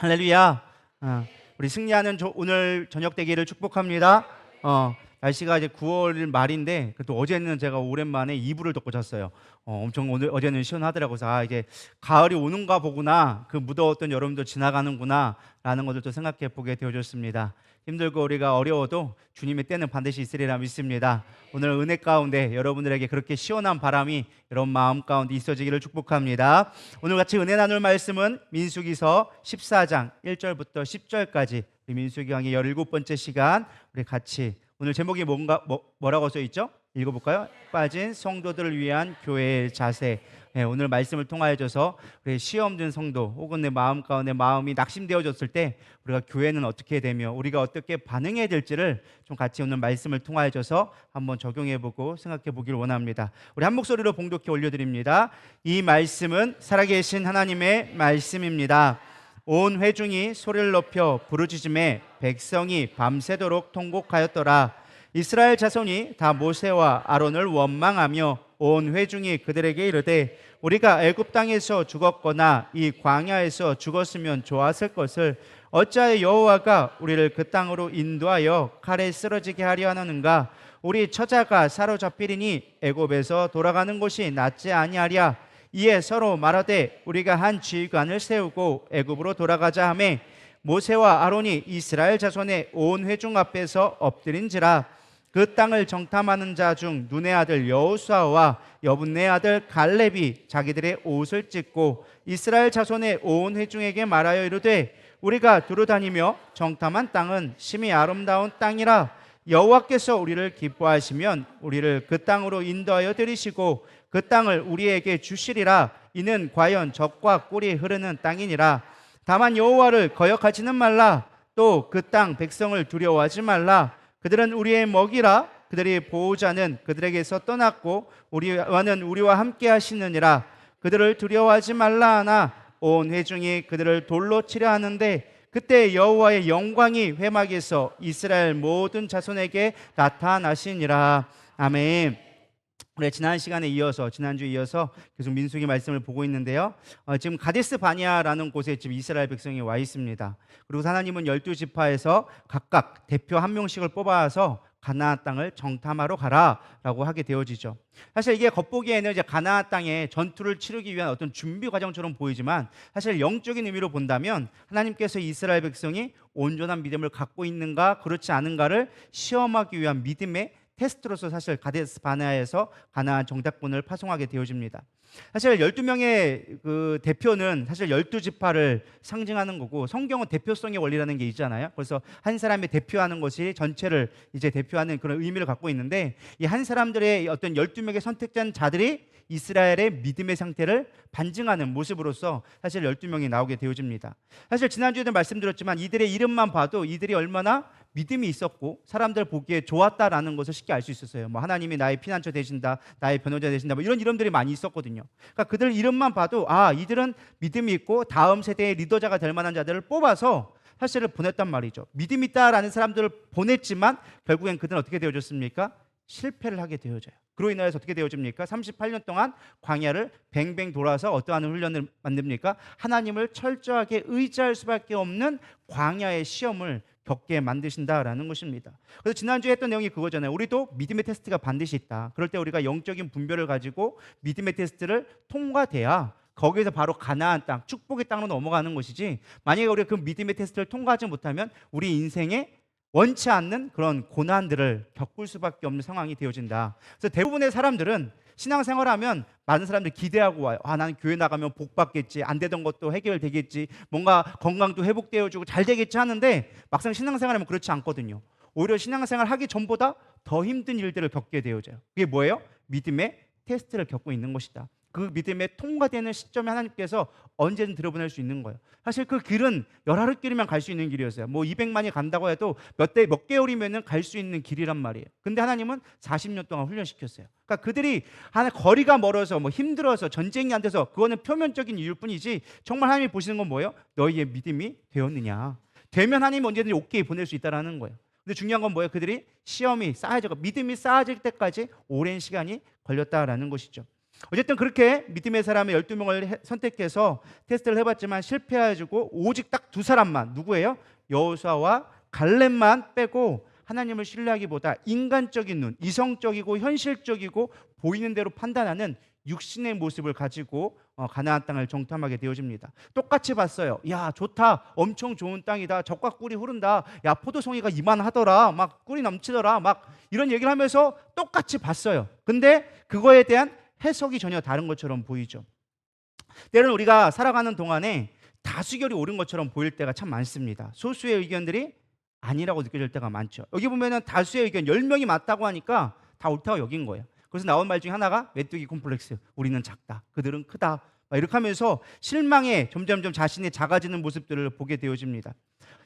할렐루야. 우리 승리하는 오늘 저녁 되기를 축복합니다. 날씨가 이제 9월 말인데 또 어제는 제가 오랜만에 이불을 덮고 잤어요. 엄청 어제는 시원하더라고요. 그래서 이제 가을이 오는가 보구나, 그 무더웠던 여름도 지나가는구나 라는 것을 또 생각해 보게 되어졌습니다. 힘들고 우리가 어려워도 주님의 때는 반드시 있으리라 믿습니다. 오늘 은혜 가운데 여러분들에게 그렇게 시원한 바람이 여러분 마음 가운데 있어지기를 축복합니다. 오늘 같이 은혜 나눌 말씀은 민수기서 14장 1절부터 10절까지 민수기 강의 17번째 시간, 우리 같이 오늘 제목이 뭐라고 써 있죠? 읽어볼까요? 빠진 성도들을 위한 교회의 자세. 오늘 말씀을 통하여서 우리 시험 든 성도 혹은 내 마음 가운데 마음이 낙심되어졌을 때 우리가 교회는 어떻게 되며 우리가 어떻게 반응해야 될지를 좀 같이 오늘 말씀을 통하여서 한번 적용해보고 생각해보기를 원합니다. 우리 한 목소리로 봉독해 올려드립니다. 이 말씀은 살아계신 하나님의 말씀입니다. 온 회중이 소리를 높여 부르짖음에 백성이 밤새도록 통곡하였더라. 이스라엘 자손이 다 모세와 아론을 원망하며 온 회중이 그들에게 이르되 우리가 애굽 땅에서 죽었거나 이 광야에서 죽었으면 좋았을 것을 어찌하여 여호와가 우리를 그 땅으로 인도하여 칼에 쓰러지게 하려 하는가? 우리 처자가 사로잡히리니 애굽에서 돌아가는 곳이 낫지 아니하랴. 이에 서로 말하되 우리가 한 지휘관을 세우고 애굽으로 돌아가자 하매 모세와 아론이 이스라엘 자손의 온 회중 앞에서 엎드린지라. 그 땅을 정탐하는 자 중 눈의 아들 여호수아와 여분네 아들 갈렙이 자기들의 옷을 찢고 이스라엘 자손의 온 회중에게 말하여 이르되 우리가 두루다니며 정탐한 땅은 심히 아름다운 땅이라. 여호와께서 우리를 기뻐하시면 우리를 그 땅으로 인도하여 들이시고 그 땅을 우리에게 주시리라. 이는 과연 젖과 꿀이 흐르는 땅이니라. 다만 여호와를 거역하지는 말라. 또 그 땅 백성을 두려워하지 말라. 그들은 우리의 먹이라. 그들의 보호자는 그들에게서 떠났고 우리와는 우리와 함께 하시느니라. 그들을 두려워하지 말라 하나 온 회중이 그들을 돌로 치려 하는데 그때 여호와의 영광이 회막에서 이스라엘 모든 자손에게 나타나시니라. 아멘. 우리 지난주에 이어서 계속 민수기 말씀을 보고 있는데요. 지금 가데스 바니아라는 곳에 지금 이스라엘 백성이 와 있습니다. 그리고 하나님은 12지파에서 각각 대표 한 명씩을 뽑아서 가나안 땅을 정탐하러 가라라고 하게 되어지죠. 사실 이게 겉보기에는 이제 가나안 땅에 전투를 치르기 위한 어떤 준비 과정처럼 보이지만 사실 영적인 의미로 본다면 하나님께서 이스라엘 백성이 온전한 믿음을 갖고 있는가 그렇지 않은가를 시험하기 위한 믿음의 테스트로서 사실 가데스 바네아에서 가나안 정탐꾼을 파송하게 되어집니다. 사실 12명의 그 대표는 사실 12지파를 상징하는 거고 성경은 대표성의 원리라는 게 있잖아요. 그래서 한 사람이 대표하는 것이 전체를 이제 대표하는 그런 의미를 갖고 있는데 이 한 사람들의 어떤 12명의 선택된 자들이 이스라엘의 믿음의 상태를 반증하는 모습으로서 사실 12명이 나오게 되어집니다. 사실 지난주에도 말씀드렸지만 이들의 이름만 봐도 이들이 얼마나 믿음이 있었고 사람들 보기에 좋았다라는 것을 쉽게 알 수 있었어요. 뭐 하나님이 나의 피난처 되신다, 나의 변호자 되신다, 뭐 이런 이름들이 많이 있었거든요. 그러니까 그들 이름만 봐도 이들은 믿음이 있고 다음 세대의 리더자가 될 만한 자들을 뽑아서 사실을 보냈단 말이죠. 믿음 있다라는 사람들을 보냈지만 결국엔 그들은 어떻게 되어졌습니까? 실패를 하게 되어져요. 그로 인하여서 어떻게 되어집니까? 38년 동안 광야를 뱅뱅 돌아서 어떠한 훈련을 만듭니까? 하나님을 철저하게 의지할 수밖에 없는 광야의 시험을 겪게 만드신다라는 것입니다. 그래서 지난주에 했던 내용이 그거잖아요. 우리도 믿음의 테스트가 반드시 있다. 그럴 때 우리가 영적인 분별을 가지고 믿음의 테스트를 통과돼야 거기에서 바로 가나안 땅, 축복의 땅으로 넘어가는 것이지, 만약에 우리가 그 믿음의 테스트를 통과하지 못하면 우리 인생에 원치 않는 그런 고난들을 겪을 수밖에 없는 상황이 되어진다. 그래서 대부분의 사람들은 신앙생활하면 많은 사람들이 기대하고 와요. 나는 교회 나가면 복 받겠지, 안 되던 것도 해결되겠지, 뭔가 건강도 회복되어지고 잘 되겠지 하는데 막상 신앙생활하면 그렇지 않거든요. 오히려 신앙생활 하기 전보다 더 힘든 일들을 겪게 되어져요. 그게 뭐예요? 믿음의 테스트를 겪고 있는 것이다. 그 믿음에 통과되는 시점에 하나님께서 언제든 들어보낼 수 있는 거예요. 사실 그 길은 열하루길이면 갈 수 있는 길이었어요. 뭐 200만이 간다고 해도 몇 개월이면 갈 수 있는 길이란 말이에요. 근데 하나님은 40년 동안 훈련시켰어요. 그러니까 그들이 거리가 멀어서 뭐 힘들어서 전쟁이 안 돼서 그거는 표면적인 이유일 뿐이지 정말 하나님이 보시는 건 뭐예요? 너희의 믿음이 되었느냐. 되면 하나님이 언제든지 오케이 보낼 수 있다는 거예요. 근데 중요한 건 뭐예요? 그들이 시험이 쌓여져 믿음이 쌓아질 때까지 오랜 시간이 걸렸다라는 것이죠. 어쨌든 그렇게 믿음의 사람의 12명을 선택해서 테스트를 해봤지만 실패해가지고 오직 딱 두 사람만, 누구예요? 여호수아와 갈렙만 빼고 하나님을 신뢰하기보다 인간적인 눈, 이성적이고 현실적이고 보이는 대로 판단하는 육신의 모습을 가지고 가나안 땅을 정탐하게 되어집니다. 똑같이 봤어요. 야, 좋다, 엄청 좋은 땅이다, 젖과 꿀이 흐른다, 야, 포도송이가 이만하더라, 막 꿀이 넘치더라, 막 이런 얘기를 하면서 똑같이 봤어요. 근데 그거에 대한 해석이 전혀 다른 것처럼 보이죠. 때로는 우리가 살아가는 동안에 다수결이 옳은 것처럼 보일 때가 참 많습니다. 소수의 의견들이 아니라고 느껴질 때가 많죠. 여기 보면은 다수의 의견 10명이 맞다고 하니까 다 옳다고 여긴 거예요. 그래서 나온 말 중에 하나가 메뚜기 콤플렉스, 우리는 작다, 그들은 크다, 이렇게 하면서 실망에 점점점 자신이 작아지는 모습들을 보게 되어집니다.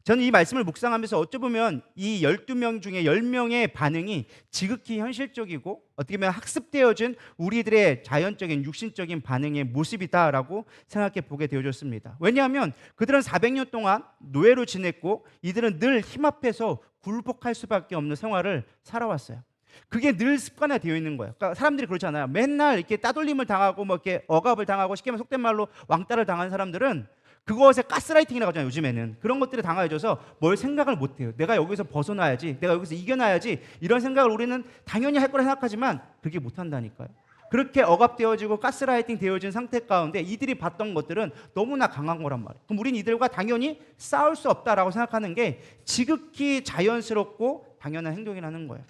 저는 이 말씀을 묵상하면서 어찌 보면 이 12명 중에 10명의 반응이 지극히 현실적이고 어떻게 보면 학습되어진 우리들의 자연적인 육신적인 반응의 모습이다라고 생각해 보게 되어졌습니다. 왜냐하면 그들은 400년 동안 노예로 지냈고 이들은 늘 힘 앞에서 굴복할 수밖에 없는 생활을 살아왔어요. 그게 늘 습관화 되어 있는 거예요. 그러니까 사람들이 그렇잖아요. 맨날 이렇게 따돌림을 당하고 뭐 이렇게 억압을 당하고 쉽게 말해 속된 말로 왕따를 당한 사람들은 그것에 가스라이팅이라고 하잖아요. 요즘에는 그런 것들이 당해져서 뭘 생각을 못해요. 내가 여기서 벗어나야지, 내가 여기서 이겨나야지, 이런 생각을 우리는 당연히 할 거라 생각하지만 그렇게 못한다니까요. 그렇게 억압되어지고 가스라이팅 되어진 상태 가운데 이들이 봤던 것들은 너무나 강한 거란 말이에요. 그럼 우린 이들과 당연히 싸울 수 없다라고 생각하는 게 지극히 자연스럽고 당연한 행동이라는 거예요.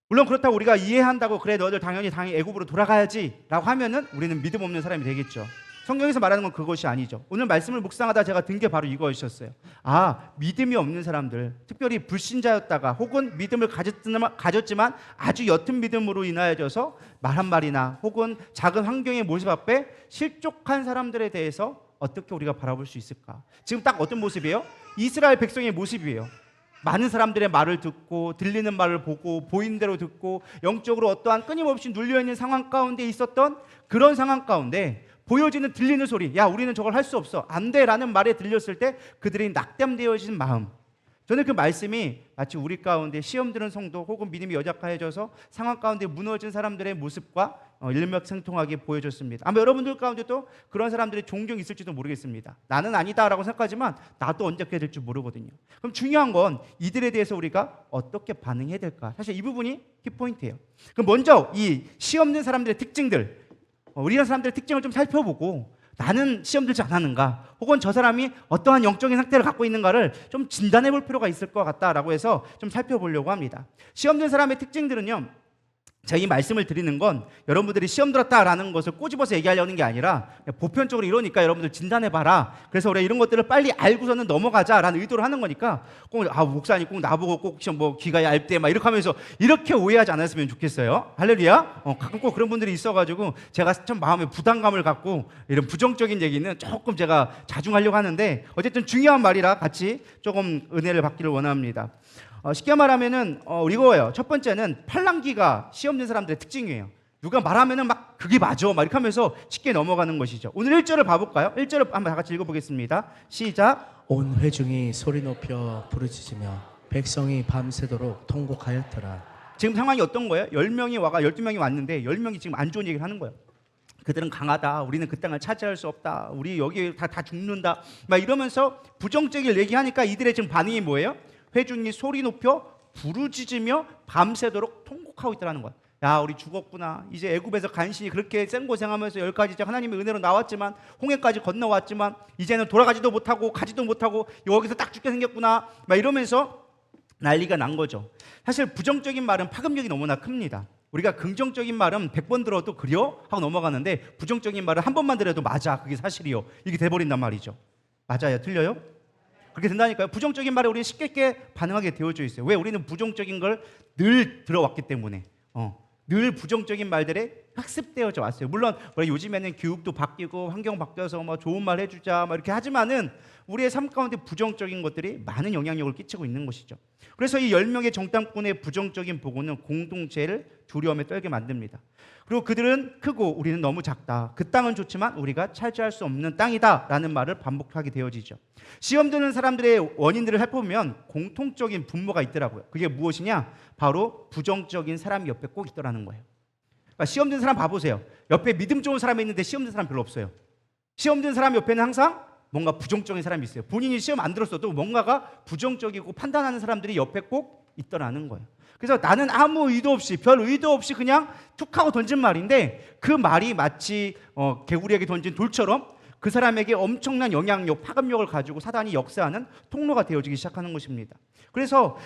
물론 그렇다고 우리가 이해한다고 그래 너희들 당연히 애굽으로 돌아가야지 라고 하면은 우리는 믿음 없는 사람이 되겠죠. 성경에서 말하는 건 그것이 아니죠. 오늘 말씀을 묵상하다 제가 든 게 바로 이거였었어요. 아, 믿음이 없는 사람들, 특별히 불신자였다가 혹은 믿음을 가졌지만 아주 옅은 믿음으로 인하여져서 말 한마디나 혹은 작은 환경의 모습 앞에 실족한 사람들에 대해서 어떻게 우리가 바라볼 수 있을까? 지금 딱 어떤 모습이에요? 이스라엘 백성의 모습이에요. 많은 사람들의 말을 듣고 들리는 말을 보고 보이는 대로 듣고 영적으로 어떠한 끊임없이 눌려있는 상황 가운데 있었던 그런 상황 가운데 보여지는 들리는 소리, 야, 우리는 저걸 할 수 없어, 안 돼 라는 말에 들렸을 때 그들이 낙담되어진 마음, 저는 그 말씀이 마치 우리 가운데 시험 드는 성도 혹은 믿음이 여작하여져서 상황 가운데 무너진 사람들의 모습과 일맥상통하게 보여졌습니다. 아마 여러분들 가운데도 그런 사람들이 종종 있을지도 모르겠습니다. 나는 아니다라고 생각하지만 나도 언제 그렇게 될지 모르거든요. 그럼 중요한 건 이들에 대해서 우리가 어떻게 반응해야 될까? 사실 이 부분이 키포인트예요. 그럼 먼저 이 시험 든 사람들의 특징들, 우리는 사람들의 특징을 좀 살펴보고 나는 시험 들지 않았는가, 혹은 저 사람이 어떠한 영적인 상태를 갖고 있는가를 좀 진단해 볼 필요가 있을 것 같다라고 해서 좀 살펴보려고 합니다. 시험 든 사람의 특징들은요, 제가 이 말씀을 드리는 건 여러분들이 시험 들었다라는 것을 꼬집어서 얘기하려는 게 아니라 보편적으로 이러니까 여러분들 진단해봐라, 그래서 우리가 이런 것들을 빨리 알고서는 넘어가자라는 의도를 하는 거니까 꼭 목사님 꼭 나보고 꼭 시험 뭐 귀가 얇대 막 이렇게 하면서 이렇게 오해하지 않았으면 좋겠어요. 할렐루야. 가끔 꼭 그런 분들이 있어가지고 제가 참 마음에 부담감을 갖고 이런 부정적인 얘기는 조금 제가 자중하려고 하는데 어쨌든 중요한 말이라 같이 조금 은혜를 받기를 원합니다. 쉽게 말하면은 이거예요. 첫 번째는 팔랑귀가 시험 든 사람들의 특징이에요. 누가 말하면은 막 그게 맞아 막 이렇게 하면서 쉽게 넘어가는 것이죠. 오늘 1절을 봐볼까요? 1절을 한번 다 같이 읽어보겠습니다. 시작. 온 회중이 소리 높여 부르짖으며 백성이 밤새도록 통곡하였더라. 지금 상황이 어떤 거예요? 10명이 와가 12명이 왔는데 10명이 지금 안 좋은 얘기를 하는 거예요. 그들은 강하다, 우리는 그 땅을 차지할 수 없다, 우리 여기 다 죽는다 막 이러면서 부정적인 얘기하니까 이들의 지금 반응이 뭐예요? 회중이 소리 높여 부르짖으며 밤새도록 통곡하고 있다는 거야. 야, 우리 죽었구나. 이제 애굽에서 간신히 그렇게 생고생하면서 10가지 이제 하나님의 은혜로 나왔지만 홍해까지 건너왔지만 이제는 돌아가지도 못하고 가지도 못하고 여기서 딱 죽게 생겼구나 막 이러면서 난리가 난 거죠. 사실 부정적인 말은 파급력이 너무나 큽니다. 우리가 긍정적인 말은 100번 들어도 그려? 하고 넘어가는데 부정적인 말은 한 번만 들어도 맞아, 그게 사실이요, 이게 돼버린단 말이죠. 맞아요? 틀려요? 그렇게 된다니까요. 부정적인 말에 우리는 쉽게 반응하게 되어져 있어요. 왜? 우리는 부정적인 걸 늘 들어왔기 때문에 늘 부정적인 말들에 학습되어져 왔어요. 물론 요즘에는 교육도 바뀌고 환경 바뀌어서 뭐 좋은 말 해주자 막 이렇게 하지만은 우리의 삶 가운데 부정적인 것들이 많은 영향력을 끼치고 있는 것이죠. 그래서 이 10명의 정탐꾼의 부정적인 보고는 공동체를 두려움에 떨게 만듭니다. 그리고 그들은 크고 우리는 너무 작다, 그 땅은 좋지만 우리가 차지할 수 없는 땅이다 라는 말을 반복하게 되어지죠. 시험 드는 사람들의 원인들을 살펴보면 공통적인 분모가 있더라고요. 그게 무엇이냐? 바로 부정적인 사람이 옆에 꼭 있더라는 거예요. 그러니까 시험 든 사람 봐보세요. 옆에 믿음 좋은 사람이 있는데 시험 든 사람 별로 없어요. 시험 든 사람 옆에는 항상 뭔가 부정적인 사람이 있어요. 본인이 시험 안 들었어도 뭔가가 부정적이고 판단하는 사람들이 옆에 꼭 있더라는 거예요. 그래서 나는 아무 의도 없이, 별 의도 없이 그냥 툭 하고 던진 말인데, 그 말이 마치 개구리에게 던진 돌처럼 그 사람에게 엄청난 영향력, 파급력을 가지고 사단이 역사하는 통로가 되어지기 시작하는 것입니다. 그래서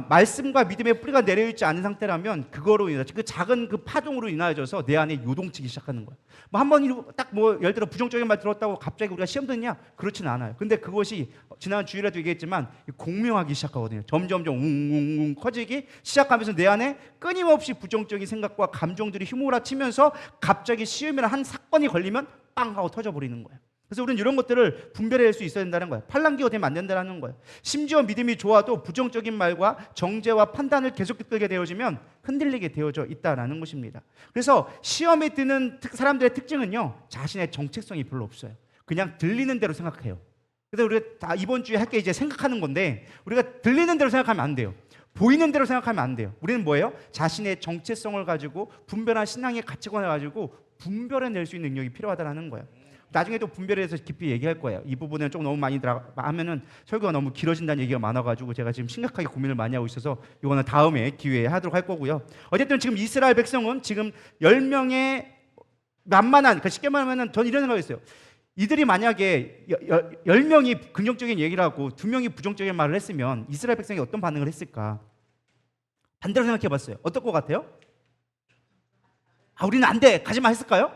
말씀과 믿음의 뿌리가 내려있지 않은 상태라면 그거로 인해서, 그 작은 그 파동으로 인하여져서 내 안에 요동치기 시작하는 거예요. 뭐 한번 딱 예를 들어 부정적인 말 들었다고 갑자기 우리가 시험 듣냐? 그렇진 않아요. 근데 그것이 지난 주일에도 얘기했지만 공명하기 시작하거든요. 점점점 웅웅웅 커지기 시작하면서 내 안에 끊임없이 부정적인 생각과 감정들이 휘몰아치면서 갑자기 시험이나 한 사건이 걸리면 빵 하고 터져버리는 거예요. 그래서 우리는 이런 것들을 분별해낼 수 있어야 된다는 거예요. 팔랑귀가 되면 안 된다는 거예요. 심지어 믿음이 좋아도 부정적인 말과 정죄와 판단을 계속 이끌게 되어지면 흔들리게 되어져 있다는 것입니다. 그래서 시험에 드는 사람들의 특징은요, 자신의 정체성이 별로 없어요. 그냥 들리는 대로 생각해요. 그래서 우리가 다 이번 주에 할 게 이제 생각하는 건데, 우리가 들리는 대로 생각하면 안 돼요. 보이는 대로 생각하면 안 돼요. 우리는 뭐예요? 자신의 정체성을 가지고 분별한 신앙의 가치관을 가지고 분별해낼 수 있는 능력이 필요하다는 거예요. 나중에 또 분별에 대해서 깊이 얘기할 거예요. 이 부분은 좀 너무 많이 하면은 설교가 너무 길어진다는 얘기가 많아가지고 제가 지금 심각하게 고민을 많이 하고 있어서 이거는 다음에 기회에 하도록 할 거고요. 어쨌든 지금 이스라엘 백성은 지금 10명의 만만한, 그러니까 쉽게 말하면은 전 이런 생각이 있어요. 이들이 만약에 10명이 긍정적인 얘기를 하고 2명이 부정적인 말을 했으면 이스라엘 백성이 어떤 반응을 했을까? 반대로 생각해 봤어요. 어떨 것 같아요? 우리는 안 돼, 가지 마 했을까요?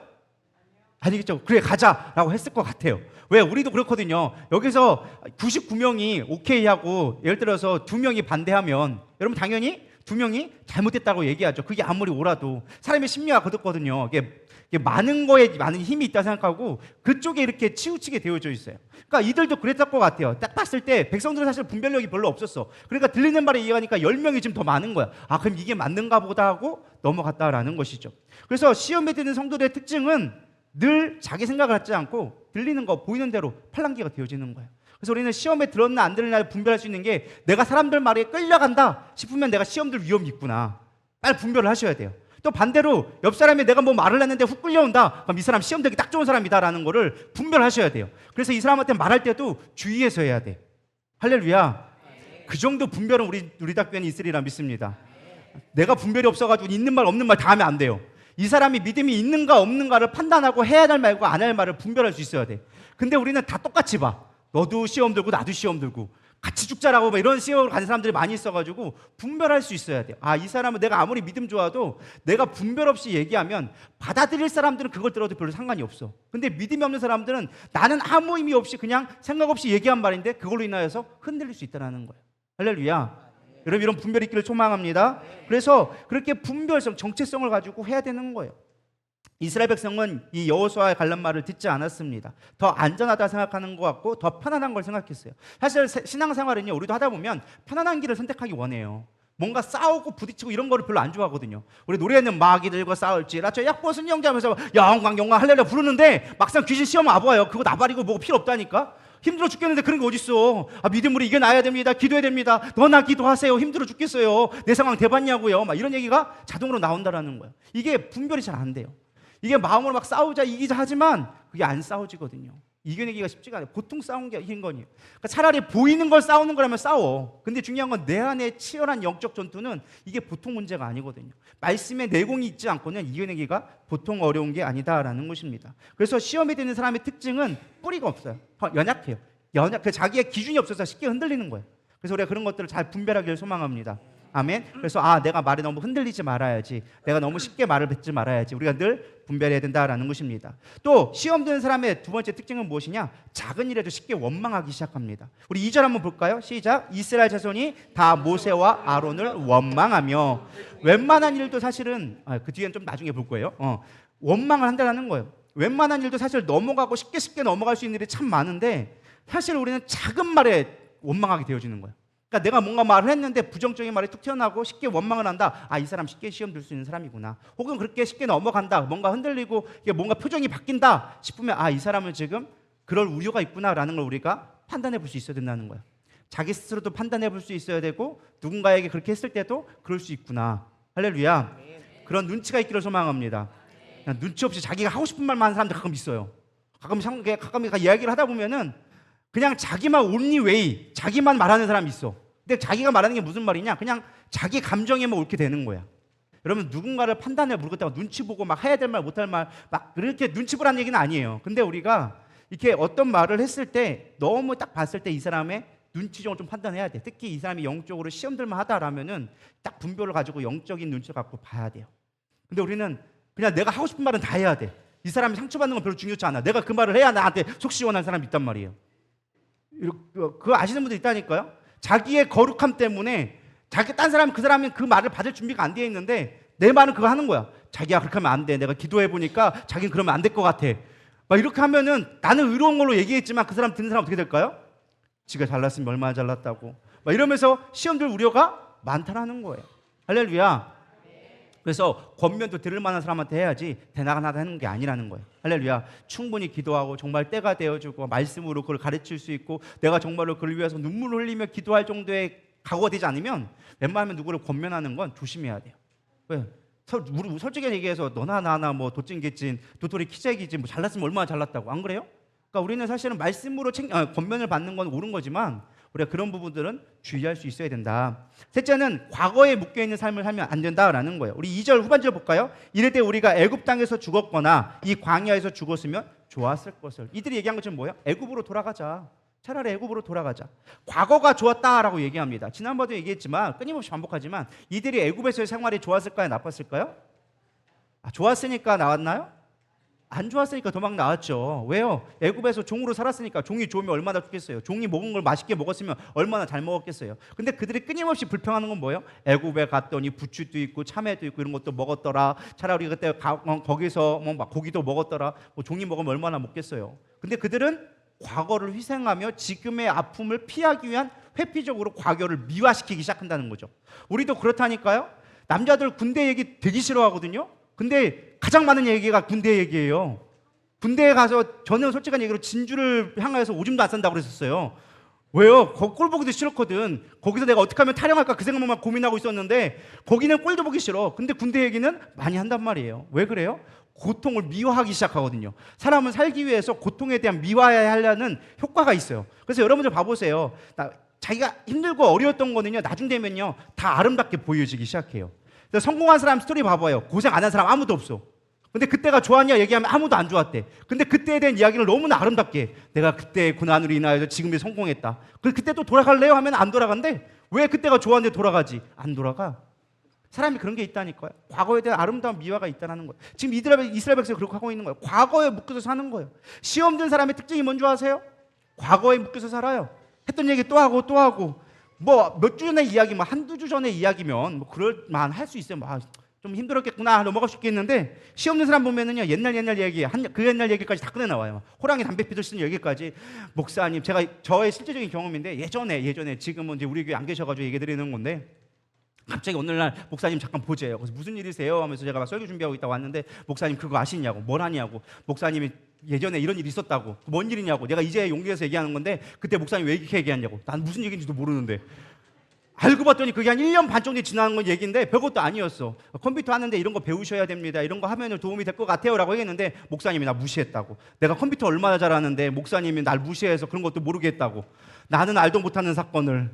아니겠죠. 그래, 가자라고 했을 것 같아요. 왜? 우리도 그렇거든요. 여기서 99명이 오케이 하고 예를 들어서 2명이 반대하면 여러분 당연히 2명이 잘못됐다고 얘기하죠. 그게 아무리 옳아도 사람의 심리가 그렇거든요. 이게 많은 거에 많은 힘이 있다 생각하고 그쪽에 이렇게 치우치게 되어져 있어요. 그러니까 이들도 그랬을 것 같아요. 딱 봤을 때 백성들은 사실 분별력이 별로 없었어. 그러니까 들리는 말에 이해하니까 10명이 지금 더 많은 거야. 그럼 이게 맞는가 보다 하고 넘어갔다라는 것이죠. 그래서 시험에 드는 성도들의 특징은 늘 자기 생각을 하지 않고 들리는 거, 보이는 대로 팔랑귀가 되어지는 거예요. 그래서 우리는 시험에 들었나 안 들었나 분별할 수 있는 게, 내가 사람들 말에 끌려간다 싶으면 내가 시험들 위험이 있구나, 빨리 분별을 하셔야 돼요. 또 반대로 옆 사람이 내가 뭐 말을 했는데 훅 끌려온다, 그럼 이 사람 시험 들기 딱 좋은 사람이다라는 거를 분별하셔야 돼요. 그래서 이 사람한테 말할 때도 주의해서 해야 돼. 할렐루야. 그 정도 분별은 우리 학교에는 있으리라 믿습니다. 내가 분별이 없어가지고 있는 말 없는 말 다 하면 안 돼요. 이 사람이 믿음이 있는가 없는가를 판단하고 해야 할 말과 안 할 말을 분별할 수 있어야 돼. 근데 우리는 다 똑같이 봐. 너도 시험 들고 나도 시험 들고 같이 죽자라고 이런 시험을 가는 사람들이 많이 있어가지고 분별할 수 있어야 돼요. 이 사람은 내가 아무리 믿음 좋아도 내가 분별 없이 얘기하면 받아들일 사람들은 그걸 들어도 별로 상관이 없어. 근데 믿음이 없는 사람들은 나는 아무 의미 없이 그냥 생각 없이 얘기한 말인데 그걸로 인하여서 흔들릴 수 있다는 거예요. 할렐루야. 여러분, 이런 분별이 있기를 소망합니다. 그래서 그렇게 분별성, 정체성을 가지고 해야 되는 거예요. 이스라엘 백성은 이 여호수아의 관련 말을 듣지 않았습니다. 더 안전하다 생각하는 것 같고 더 편안한 걸 생각했어요. 사실 신앙생활은요, 우리도 하다 보면 편안한 길을 선택하기 원해요. 뭔가 싸우고 부딪히고 이런 거를 별로 안 좋아하거든요. 우리 노래는 마귀들과 싸울지라 저 약보 순영자면서 영광 할렐루야 부르는데 막상 귀신 시험 와봐요. 그거 나발이고 뭐고 필요 없다니까. 힘들어 죽겠는데 그런 거 어딨어. 믿음으로 이겨나야 됩니다. 기도해야 됩니다. 너나 기도하세요. 힘들어 죽겠어요. 내 상황 대봤냐고요. 이런 얘기가 자동으로 나온다라는 거예요. 이게 분별이 잘 안 돼요. 이게 마음으로 막 싸우자 이기자 하지만 그게 안 싸워지거든요. 이겨내기가 쉽지가 않아요. 보통 싸운 게 힘든 거니에요. 그러니까 차라리 보이는 걸 싸우는 거라면 싸워. 근데 중요한 건 내 안에 치열한 영적 전투는 이게 보통 문제가 아니거든요. 말씀의 내공이 있지 않고는 이겨내기가 보통 어려운 게 아니다라는 것입니다. 그래서 시험에 드는 사람의 특징은 뿌리가 없어요. 연약해요. 자기의 기준이 없어서 쉽게 흔들리는 거예요. 그래서 우리가 그런 것들을 잘 분별하기를 소망합니다. 아멘. 그래서 내가 말에 너무 흔들리지 말아야지, 내가 너무 쉽게 말을 뱉지 말아야지, 우리가 늘 분별해야 된다라는 것입니다. 또 시험 드는 사람의 두 번째 특징은 무엇이냐? 작은 일에도 쉽게 원망하기 시작합니다. 우리 2절 한번 볼까요? 시작. 이스라엘 자손이 다 모세와 아론을 원망하며. 웬만한 일도 사실은 그 뒤에는 좀 나중에 볼 거예요. 원망을 한다는 거예요. 웬만한 일도 사실 넘어가고 쉽게 넘어갈 수 있는 일이 참 많은데 사실 우리는 작은 말에 원망하게 되어지는 거예요. 그러니까 내가 뭔가 말을 했는데 부정적인 말이 툭 튀어나오고 쉽게 원망을 한다. 이 사람 쉽게 시험 들 수 있는 사람이구나. 혹은 그렇게 쉽게 넘어간다. 뭔가 흔들리고 이게 뭔가 표정이 바뀐다 싶으면 이 사람은 지금 그럴 우려가 있구나라는 걸 우리가 판단해 볼 수 있어야 된다는 거예요. 자기 스스로도 판단해 볼 수 있어야 되고 누군가에게 그렇게 했을 때도 그럴 수 있구나. 할렐루야. 그런 눈치가 있기를 소망합니다. 그냥 눈치 없이 자기가 하고 싶은 말만 하는 사람들 가끔 있어요. 가끔 이야기를 하다 보면은 그냥 자기만 only way, 자기만 말하는 사람이 있어. 근데 자기가 말하는 게 무슨 말이냐? 그냥 자기 감정에만 옳게 되는 거야. 여러분, 누군가를 판단해 모르겠다고 눈치 보고 막 해야 될 말 못할 말 막 그렇게 눈치 보라는 얘기는 아니에요. 근데 우리가 이렇게 어떤 말을 했을 때 너무 딱 봤을 때 이 사람의 눈치적으로 좀 판단해야 돼. 특히 이 사람이 영적으로 시험들만 하다라면은 딱 분별을 가지고 영적인 눈치를 갖고 봐야 돼요. 근데 우리는 그냥 내가 하고 싶은 말은 다 해야 돼. 이 사람이 상처받는 건 별로 중요치 않아. 내가 그 말을 해야 나한테 속 시원한 사람이 있단 말이에요. 그거 아시는 분들 있다니까요. 자기의 거룩함 때문에 딴 사람이 그 사람이 그 말을 받을 준비가 안 돼 있는데 내 말은 그거 하는 거야. 자기야 그렇게 하면 안 돼. 내가 기도해 보니까 자기는 그러면 안 될 것 같아. 막 이렇게 하면은 나는 의로운 걸로 얘기했지만 그 사람 듣는 사람 어떻게 될까요? 지가 잘났으면 얼마나 잘났다고 막 이러면서 시험들 우려가 많다라는 거예요. 할렐루야. 그래서 권면도 들을 만한 사람한테 해야지 대나가나다 하는 게 아니라는 거예요. 할렐루야. 충분히 기도하고 정말 때가 되어주고 말씀으로 그걸 가르칠 수 있고 내가 정말로 그를 위해서 눈물을 흘리며 기도할 정도의 각오가 되지 않으면 웬만하면 누구를 권면하는 건 조심해야 돼요. 왜? 솔직히 얘기해서 너나 나나 뭐 도찐개찐 도토리 키재기지 뭐 잘났으면 얼마나 잘났다고 안 그래요? 그러니까 우리는 사실은 말씀으로 권면을 받는 건 옳은 거지만 우리가 그런 부분들은 주의할 수 있어야 된다. 셋째는 과거에 묶여있는 삶을 살면 안 된다라는 거예요. 우리 2절 후반절 볼까요? 이럴 때 우리가 애굽 땅에서 죽었거나 이 광야에서 죽었으면 좋았을 것을. 이들이 얘기한 것처럼 뭐예요? 애굽으로 돌아가자. 차라리 애굽으로 돌아가자. 과거가 좋았다라고 얘기합니다. 지난번에도 얘기했지만 끊임없이 반복하지만 이들이 애굽에서의 생활이 좋았을까요? 나빴을까요? 좋았으니까 나왔나요? 안 좋았으니까 도망 나왔죠. 왜요? 애굽에서 종으로 살았으니까. 종이 좋으면 얼마나 좋겠어요. 종이 먹은 걸 맛있게 먹었으면 얼마나 잘 먹었겠어요. 근데 그들이 끊임없이 불평하는 건 뭐예요? 애굽에 갔더니 부추도 있고 참외도 있고 이런 것도 먹었더라. 차라리 그때 거기서 뭐 막 고기도 먹었더라. 뭐 종이 먹으면 얼마나 먹겠어요. 근데 그들은 과거를 희생하며 지금의 아픔을 피하기 위한 회피적으로 과거를 미화시키기 시작한다는 거죠. 우리도 그렇다니까요. 남자들 군대 얘기 되게 싫어하거든요. 근데 가장 많은 얘기가 군대 얘기예요. 군대에 가서 저는 솔직한 얘기로 진주를 향하여서 오줌도 안 싼다고 그랬었어요. 왜요? 꼴 보기도 싫었거든. 거기서 내가 어떻게 하면 타령할까 그 생각만 고민하고 있었는데 거기는 꼴도 보기 싫어. 근데 군대 얘기는 많이 한단 말이에요. 왜 그래요? 고통을 미화하기 시작하거든요. 사람은 살기 위해서 고통에 대한 미화하려는 효과가 있어요. 그래서 여러분들 봐보세요. 자기가 힘들고 어려웠던 거는요, 나중 되면요 다 아름답게 보여지기 시작해요. 성공한 사람 스토리 봐봐요. 고생 안 한 사람 아무도 없어. 근데 그때가 좋았냐 얘기하면 아무도 안 좋았대. 근데 그때에 대한 이야기를 너무나 아름답게 내가 그때의 고난으로 인하여서 지금이 성공했다. 그때 또 돌아갈래요? 하면 안 돌아간대. 왜 그때가 좋았는데 돌아가지? 안 돌아가. 사람이 그런 게 있다니까요. 과거에 대한 아름다운 미화가 있다는 거예요. 지금 이스라엘 백성이 그렇게 하고 있는 거예요. 과거에 묶여서 사는 거예요. 시험 든 사람의 특징이 뭔지 아세요? 과거에 묶여서 살아요. 했던 얘기 또 하고 또 하고. 뭐 몇 주 전의 이야기, 뭐 한두 주 전의 이야기면 뭐 그럴만 할 수 있어요. 좀 힘들었겠구나 넘어갈 수 있겠는데 시험 든 사람 보면은요 옛날 얘기, 그 옛날 얘기까지 다 꺼내 나와요. 호랑이 담배 피듯 쓰는 얘기까지. 목사님, 저의 실제적인 경험인데 예전에 지금은 이제 우리 교회 안 계셔가지고 얘기 드리는 건데. 갑자기 오늘날 목사님 잠깐 보재요. 그래서 무슨 일이세요? 하면서 제가 막 설교 준비하고 있다 왔는데 목사님 그거 아시냐고. 뭘 하냐고. 목사님이 예전에 이런 일이 있었다고. 뭔 일이냐고. 내가 이제 용기 내서 얘기하는 건데 그때 목사님 왜 이렇게 얘기하냐고. 난 무슨 얘기인지도 모르는데. 알고 봤더니 그게 한 1년 반 정도 지나는 건 얘기인데 별것도 아니었어. 컴퓨터 하는데 이런 거 배우셔야 됩니다. 이런 거 하면 도움이 될 것 같아요 라고 했는데 목사님이 나 무시했다고. 내가 컴퓨터 얼마나 잘하는데 목사님이 날 무시해서 그런 것도 모르겠다고. 나는 알도 못하는 사건을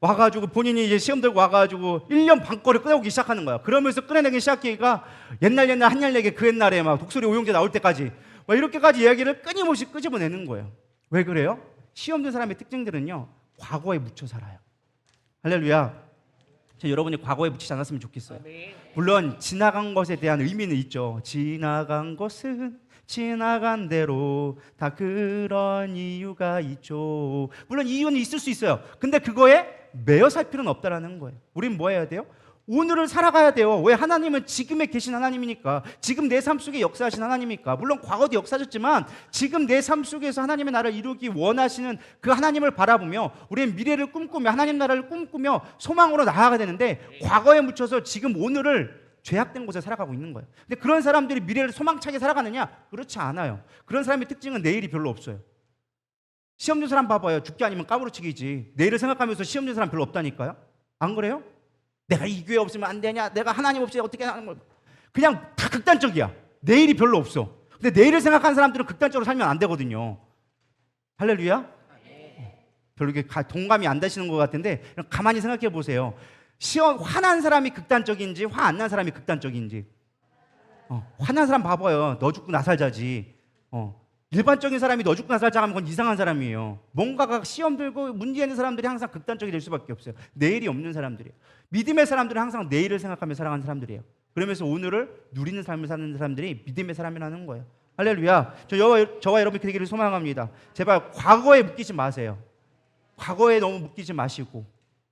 와가지고 본인이 이제 시험 들고 와가지고 1년 반 거를 꺼내오기 시작하는 거야. 그러면서 꺼내내기 시작하기가 옛날 한약 얘기 그 옛날에 막 독수리 오용제 나올 때까지 막 이렇게까지 이야기를 끊임없이 끄집어내는 거예요. 왜 그래요? 시험 든 사람의 특징들은요 과거에 묻혀 살아요. 할렐루야. 여러분이 과거에 묻히지 않았으면 좋겠어요. 물론 지나간 것에 대한 의미는 있죠. 지나간 것은 지나간 대로 다 그런 이유가 있죠. 물론 이유는 있을 수 있어요. 근데 그거에 매여 살 필요는 없다라는 거예요. 우린 뭐 해야 돼요? 오늘을 살아가야 돼요. 왜? 하나님은 지금에 계신 하나님이니까. 지금 내 삶 속에 역사하신 하나님이니까. 물론 과거도 역사하셨지만 지금 내 삶 속에서 하나님의 나라를 이루기 원하시는 그 하나님을 바라보며 우리의 미래를 꿈꾸며 하나님 나라를 꿈꾸며 소망으로 나아가야 되는데 과거에 묻혀서 지금 오늘을 죄악된 곳에 살아가고 있는 거예요. 근데 그런 사람들이 미래를 소망차게 살아가느냐? 그렇지 않아요. 그런 사람의 특징은 내일이 별로 없어요. 시험 준 사람 봐봐요. 죽기 아니면 까무러치기지. 내일을 생각하면서 시험 준 사람 별로 없다니까요. 안 그래요? 내가 이 교회 없으면 안 되냐? 내가 하나님 없이 어떻게 하는 걸? 그냥 다 극단적이야. 내일이 별로 없어. 근데 내일을 생각하는 사람들은 극단적으로 살면 안 되거든요. 할렐루야? 별로 이렇게 동감이 안 되시는 것 같은데 가만히 생각해 보세요. 화난 사람이 극단적인지 화 안 난 사람이 극단적인지. 화난 사람 봐봐요. 너 죽고 나 살자지. 일반적인 사람이 너 죽고 나 살자 하면 그건 이상한 사람이에요. 뭔가가 시험 들고 문제 있는 사람들이 항상 극단적이 될 수밖에 없어요. 내일이 없는 사람들이에요. 믿음의 사람들은 항상 내일을 생각하며 살아가는 사람들이에요. 그러면서 오늘을 누리는 삶을 사는 사람들이 믿음의 사람이라는 거예요. 할렐루야. 저와 여러분이 그 되기를 소망합니다. 제발 과거에 묶이지 마세요. 과거에 너무 묶이지 마시고,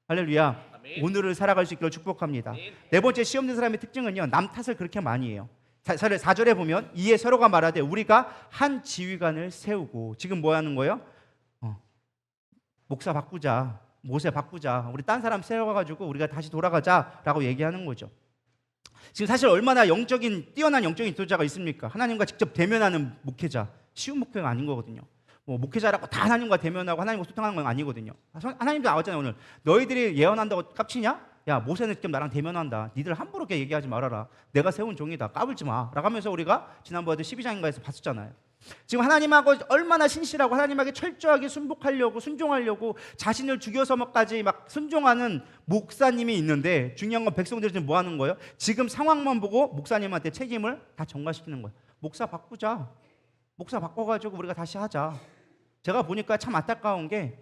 할렐루야, 오늘을 살아갈 수 있기를 축복합니다. 네 번째, 시험 든 사람의 특징은요, 남 탓을 그렇게 많이 해요. 4절에 보면 이에 서로가 말하되 우리가 한 지휘관을 세우고, 지금 뭐 하는 거예요? 목사 바꾸자, 모세 바꾸자, 우리 딴 사람 세워가지고 우리가 다시 돌아가자라고 얘기하는 거죠. 지금 사실 얼마나 뛰어난 영적인 지도자가 있습니까? 하나님과 직접 대면하는 목회자, 쉬운 목회가 아닌 거거든요. 목회자라고 다 하나님과 대면하고 하나님과 소통하는 건 아니거든요. 하나님도 나왔잖아요. 오늘 너희들이 예언한다고 깝치냐? 야, 모세는 직접 나랑 대면한다. 니들 함부로 이렇게 얘기하지 말아라. 내가 세운 종이다. 까불지 마 라고 하면서 우리가 지난번에 12장인가에서 봤었잖아요. 지금 하나님하고 얼마나 신실하고 하나님에게 철저하게 순복하려고 순종하려고 자신을 죽여서까지 막 순종하는 목사님이 있는데, 중요한 건 백성들이 지금 뭐 하는 거예요? 지금 상황만 보고 목사님한테 책임을 다 전가시키는 거예요. 목사 바꾸자. 목사 바꿔가지고 우리가 다시 하자. 제가 보니까 참 안타까운 게,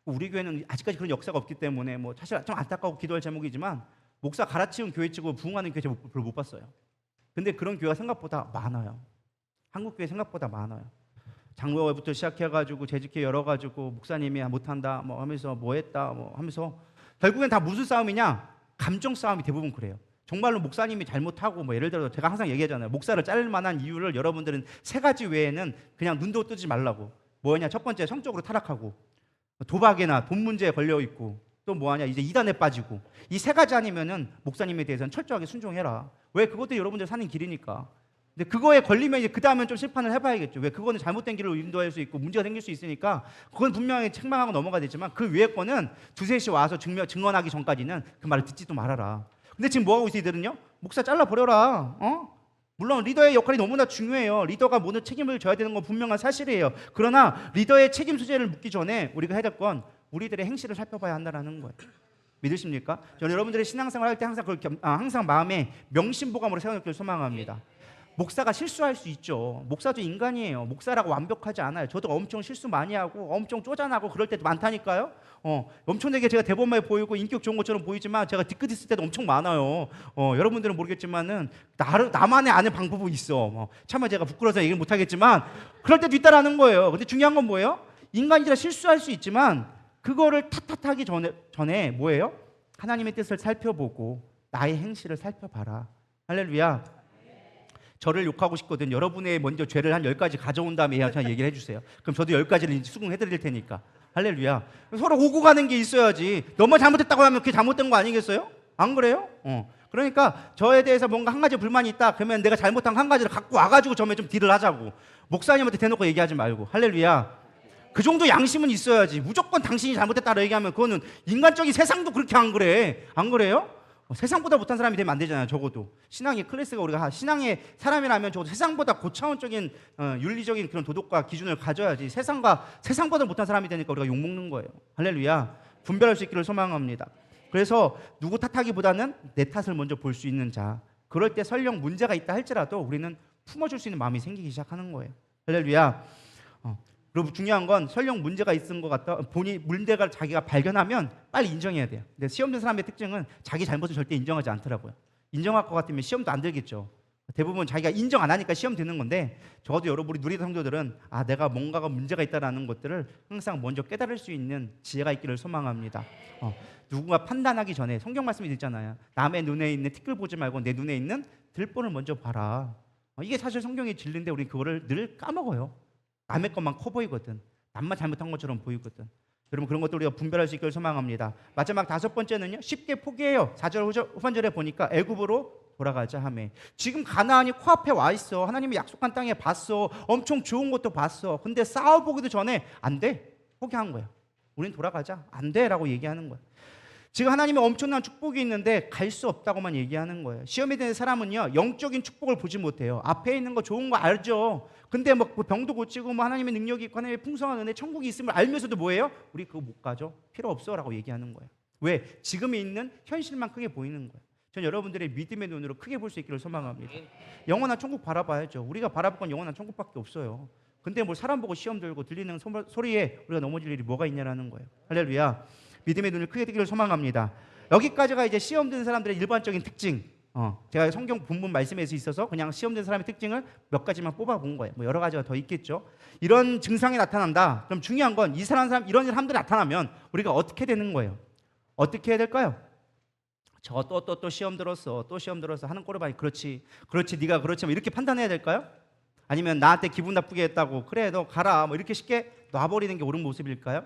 우리 교회는 아직까지 그런 역사가 없기 때문에 사실 좀 안타까워 기도할 제목이지만, 목사 갈아치운 교회 치고 부흥하는 교회 제가 별로 못 봤어요. 근데 그런 교회가 생각보다 많아요. 한국 교회 생각보다 많아요. 장로회부터 시작해가지고 재직회 열어가지고 목사님이 못한다 하면서 했다 하면서 결국엔 다 무슨 싸움이냐? 감정 싸움이 대부분 그래요. 정말로 목사님이 잘못하고 예를 들어 제가 항상 얘기하잖아요. 목사를 자를 만한 이유를 여러분들은 3가지 외에는 그냥 눈도 뜨지 말라고. 뭐냐? 첫 번째, 성적으로 타락하고, 도박이나 돈 문제에 걸려 있고, 또 뭐하냐? 이제 이단에 빠지고. 이 3가지 아니면은 목사님에 대해서는 철저하게 순종해라. 왜? 그것도 여러분들 사는 길이니까. 근데 그거에 걸리면 이제 그 다음엔 좀 심판을 해봐야겠죠. 왜? 그거는 잘못된 길로 인도할 수 있고 문제가 생길 수 있으니까 그건 분명히 책망하고 넘어가야 되지만, 그 위에 거는 2-3시 와서 증언하기 전까지는 그 말을 듣지도 말아라. 근데 지금 뭐하고 있어 이들은요? 목사 잘라버려라. 물론 리더의 역할이 너무나 중요해요. 리더가 모든 책임을 져야 되는 건 분명한 사실이에요. 그러나 리더의 책임 소재를 묻기 전에 우리가 해야 될 건 우리들의 행실을 살펴봐야 한다는 거예요. 믿으십니까? 저는 여러분들의 신앙생활 할 때 항상 마음에 명심보감으로 세워놓기를 소망합니다. 목사가 실수할 수 있죠. 목사도 인간이에요. 목사라고 완벽하지 않아요. 저도 엄청 실수 많이 하고 엄청 쪼잔하고 그럴 때도 많다니까요. 엄청나게 제가 대범해 보이고 인격 좋은 것처럼 보이지만 제가 뒤끝 있을 때도 엄청 많아요. 여러분들은 모르겠지만은 나만의 아는 방법이 있어. 차마 제가 부끄러워서 얘기를 못하겠지만 그럴 때도 있다라는 거예요. 근데 중요한 건 뭐예요? 인간이라 실수할 수 있지만 그거를 탓하기 전에 뭐예요? 하나님의 뜻을 살펴보고 나의 행실을 살펴봐라. 할렐루야. 저를 욕하고 싶거든. 여러분의 먼저 죄를 한 10가지 가져온 다음에 저한테 얘기를 해주세요. 그럼 저도 10가지를 수긍해드릴 테니까. 할렐루야. 서로 오고 가는 게 있어야지. 너무 잘못했다고 하면 그게 잘못된 거 아니겠어요? 안 그래요? 그러니까 저에 대해서 뭔가 한 가지 불만이 있다 그러면 내가 잘못한 한 가지를 갖고 와가지고 저에 좀 딜을 하자고. 목사님한테 대놓고 얘기하지 말고. 할렐루야. 그 정도 양심은 있어야지. 무조건 당신이 잘못했다고 얘기하면 그거는 인간적인 세상도 그렇게 안 그래. 안 그래요? 세상보다 못한 사람이 되면 안 되잖아요. 적어도 신앙의 클래스가 우리가 신앙의 사람이라면 적어도 세상보다 고차원적인 윤리적인 그런 도덕과 기준을 가져야지. 세상보다 못한 사람이 되니까 우리가 욕먹는 거예요. 할렐루야. 분별할 수 있기를 소망합니다. 그래서 누구 탓하기보다는 내 탓을 먼저 볼 수 있는 자. 그럴 때 설령 문제가 있다 할지라도 우리는 품어줄 수 있는 마음이 생기기 시작하는 거예요. 할렐루야. 그리고 중요한 건 설령 문제가 있은 것 같다 문제가 자기가 발견하면 빨리 인정해야 돼요. 근데 시험 든 사람의 특징은 자기 잘못을 절대 인정하지 않더라고요. 인정할 것 같으면 시험도 안 들겠죠. 대부분 자기가 인정 안 하니까 시험 드는 건데, 적어도 여러분 우리 누리던 성도들은 내가 뭔가가 문제가 있다라는 것들을 항상 먼저 깨달을 수 있는 지혜가 있기를 소망합니다. 누군가 판단하기 전에 성경 말씀이 있잖아요. 남의 눈에 있는 티끌 보지 말고 내 눈에 있는 들보를 먼저 봐라. 이게 사실 성경의 진리인데 우리 그거를 늘 까먹어요. 남의 것만 커 보이거든. 남만 잘못한 것처럼 보이거든. 여러분 그런 것들 우리가 분별할 수 있기를 소망합니다. 마지막 5번째는요. 쉽게 포기해요. 4절 후반절에 보니까 애굽으로 돌아가자 하며. 지금 가나안이 코앞에 와 있어. 하나님이 약속한 땅에 봤어. 엄청 좋은 것도 봤어. 근데 싸워보기도 전에 안 돼. 포기한 거야. 우린 돌아가자. 안 돼 라고 얘기하는 거야. 지금 하나님의 엄청난 축복이 있는데 갈 수 없다고만 얘기하는 거예요. 시험에 드는 사람은요, 영적인 축복을 보지 못해요. 앞에 있는 거 좋은 거 알죠. 근데 뭐 병도 고치고 뭐 하나님의 능력이 있고 하나님의 풍성한 은혜, 천국이 있음을 알면서도 뭐예요? 우리 그거 못 가죠. 필요 없어라고 얘기하는 거예요. 왜? 지금에 있는 현실만 크게 보이는 거예요. 전 여러분들의 믿음의 눈으로 크게 볼 수 있기를 소망합니다. 영원한 천국 바라봐야죠. 우리가 바라볼 건 영원한 천국밖에 없어요. 근데 뭐 사람 보고 시험 들고 들리는 소리에 우리가 넘어질 일이 뭐가 있냐라는 거예요. 할렐루야. 믿음의 눈을 크게 뜨기를 소망합니다. 여기까지가 이제 시험 드는 사람들의 일반적인 특징. 제가 성경 본문 말씀에서 있어서 그냥 시험 드는 사람의 특징을 몇 가지만 뽑아본 거예요. 뭐 여러 가지가 더 있겠죠. 이런 증상이 나타난다. 그럼 중요한 건 이런 사람들이 나타나면 우리가 어떻게 되는 거예요? 어떻게 해야 될까요? 저 또 시험 들었어. 또 시험 들었어. 하는 꼴을 봐니 그렇지. 네가 그렇지. 뭐 이렇게 판단해야 될까요? 아니면 나한테 기분 나쁘게 했다고 그래 너 가라. 뭐 이렇게 쉽게 놔버리는 게 옳은 모습일까요?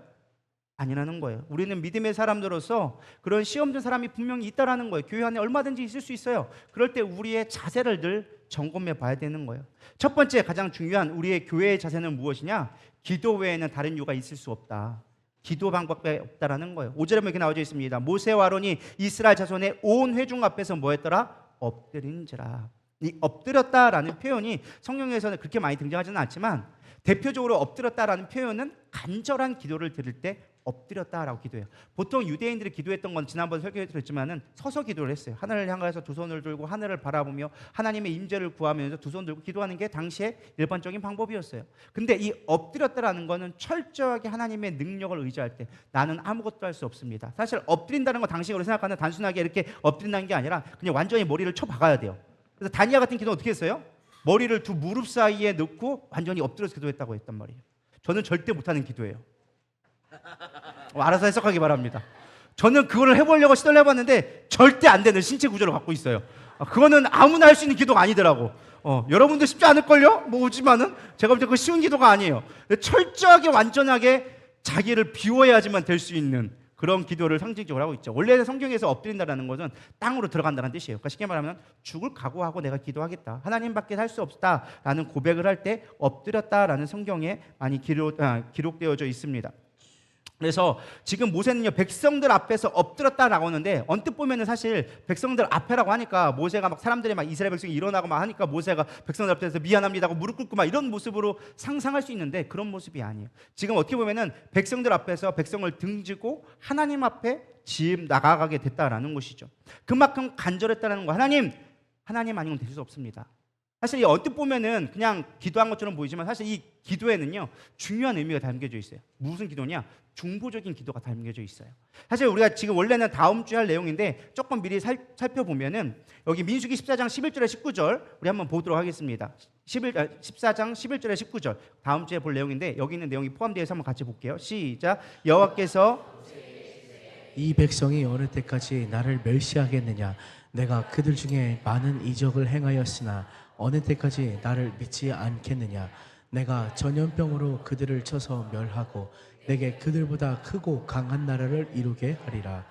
아니라는 거예요. 우리는 믿음의 사람들로서 그런 시험 든 사람이 분명히 있다라는 거예요. 교회 안에 얼마든지 있을 수 있어요. 그럴 때 우리의 자세를 늘 점검해 봐야 되는 거예요. 첫 번째 가장 중요한 우리의 교회의 자세는 무엇이냐? 기도 외에는 다른 이유가 있을 수 없다. 기도 방법밖에 없다라는 거예요. 5절에 이렇게 나와져 있습니다. 모세와 아론이 이스라엘 자손의 온 회중 앞에서 뭐 했더라? 엎드린지라. 이 엎드렸다라는 표현이 성경에서는 그렇게 많이 등장하지는 않지만 대표적으로 엎드렸다라는 표현은 간절한 기도를 드릴 때 엎드렸다라고 기도해요. 보통 유대인들이 기도했던 건 지난번 설교에 들었지만은 서서 기도를 했어요. 하늘을 향해서 두 손을 들고 하늘을 바라보며 하나님의 임재를 구하면서 두 손 들고 기도하는 게 당시의 일반적인 방법이었어요. 근데 이 엎드렸다라는 거는 철저하게 하나님의 능력을 의지할 때 나는 아무것도 할 수 없습니다. 사실 엎드린다는 거 당시에 우리 생각하는 단순하게 이렇게 엎드린다는 게 아니라 그냥 완전히 머리를 쳐 박아야 돼요. 그래서 다니아 같은 기도는 어떻게 했어요? 머리를 두 무릎 사이에 넣고 완전히 엎드려서 기도했다고 했단 말이에요. 저는 절대 못하는 기도예요. 알아서 해석하기 바랍니다. 저는 그거를 해보려고 시도를 해봤는데 절대 안 되는 신체 구조를 갖고 있어요. 그거는 아무나 할 수 있는 기도가 아니더라고. 여러분도 쉽지 않을걸요? 뭐 오지만은 제가 볼 때 그 쉬운 기도가 아니에요. 철저하게 완전하게 자기를 비워야지만 될 수 있는 그런 기도를 상징적으로 하고 있죠. 원래 성경에서 엎드린다라는 것은 땅으로 들어간다는 뜻이에요. 그러니까 쉽게 말하면 죽을 각오하고 내가 기도하겠다. 하나님밖에 할 수 없다라는 고백을 할 때 엎드렸다라는 성경에 많이 기록되어져 있습니다. 그래서 지금 모세는요 백성들 앞에서 엎드렸다라고 하는데 언뜻 보면은 사실 백성들 앞에라고 하니까 모세가 막 사람들이 막 이스라엘 백성이 일어나고 막 하니까 모세가 백성들 앞에서 미안합니다 하고 무릎 꿇고 막 이런 모습으로 상상할 수 있는데 그런 모습이 아니에요. 지금 어떻게 보면은 백성들 앞에서 백성을 등지고 하나님 앞에 나가게 됐다라는 것이죠. 그만큼 간절했다는 거. 하나님 아니면 될 수 없습니다. 사실 이 언뜻 보면은 그냥 기도한 것처럼 보이지만 사실 이 기도에는요 중요한 의미가 담겨져 있어요. 무슨 기도냐? 중보적인 기도가 담겨져 있어요. 사실 우리가 지금 원래는 다음 주에 할 내용인데 조금 미리 살펴보면은 여기 민수기 14장 11절에 19절 우리 한번 보도록 하겠습니다. 14장 11절에 19절 다음 주에 볼 내용인데 여기 있는 내용이 포함되어 있어서 한번 같이 볼게요. 시작. 여호와께서 이 백성이 어느 때까지 나를 멸시하겠느냐? 내가 그들 중에 많은 이적을 행하였으나 어느 때까지 나를 믿지 않겠느냐? 내가 전염병으로 그들을 쳐서 멸하고 내게 그들보다 크고 강한 나라를 이루게 하리라.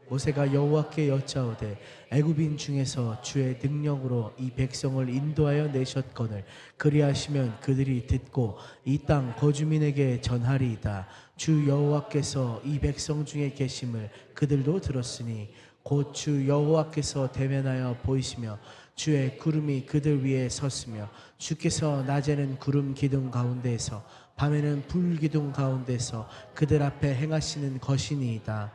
모세가 여호와께 여짜오되 애굽인 중에서 주의 능력으로 이 백성을 인도하여 내셨거늘 그리하시면 그들이 듣고 이 땅 거주민에게 전하리이다. 주 여호와께서 이 백성 중에 계심을 그들도 들었으니 곧 주 여호와께서 대면하여 보이시며 주의 구름이 그들 위에 섰으며 주께서 낮에는 구름 기둥 가운데에서 밤에는 불 기둥 가운데서 그들 앞에 행하시는 것이니이다.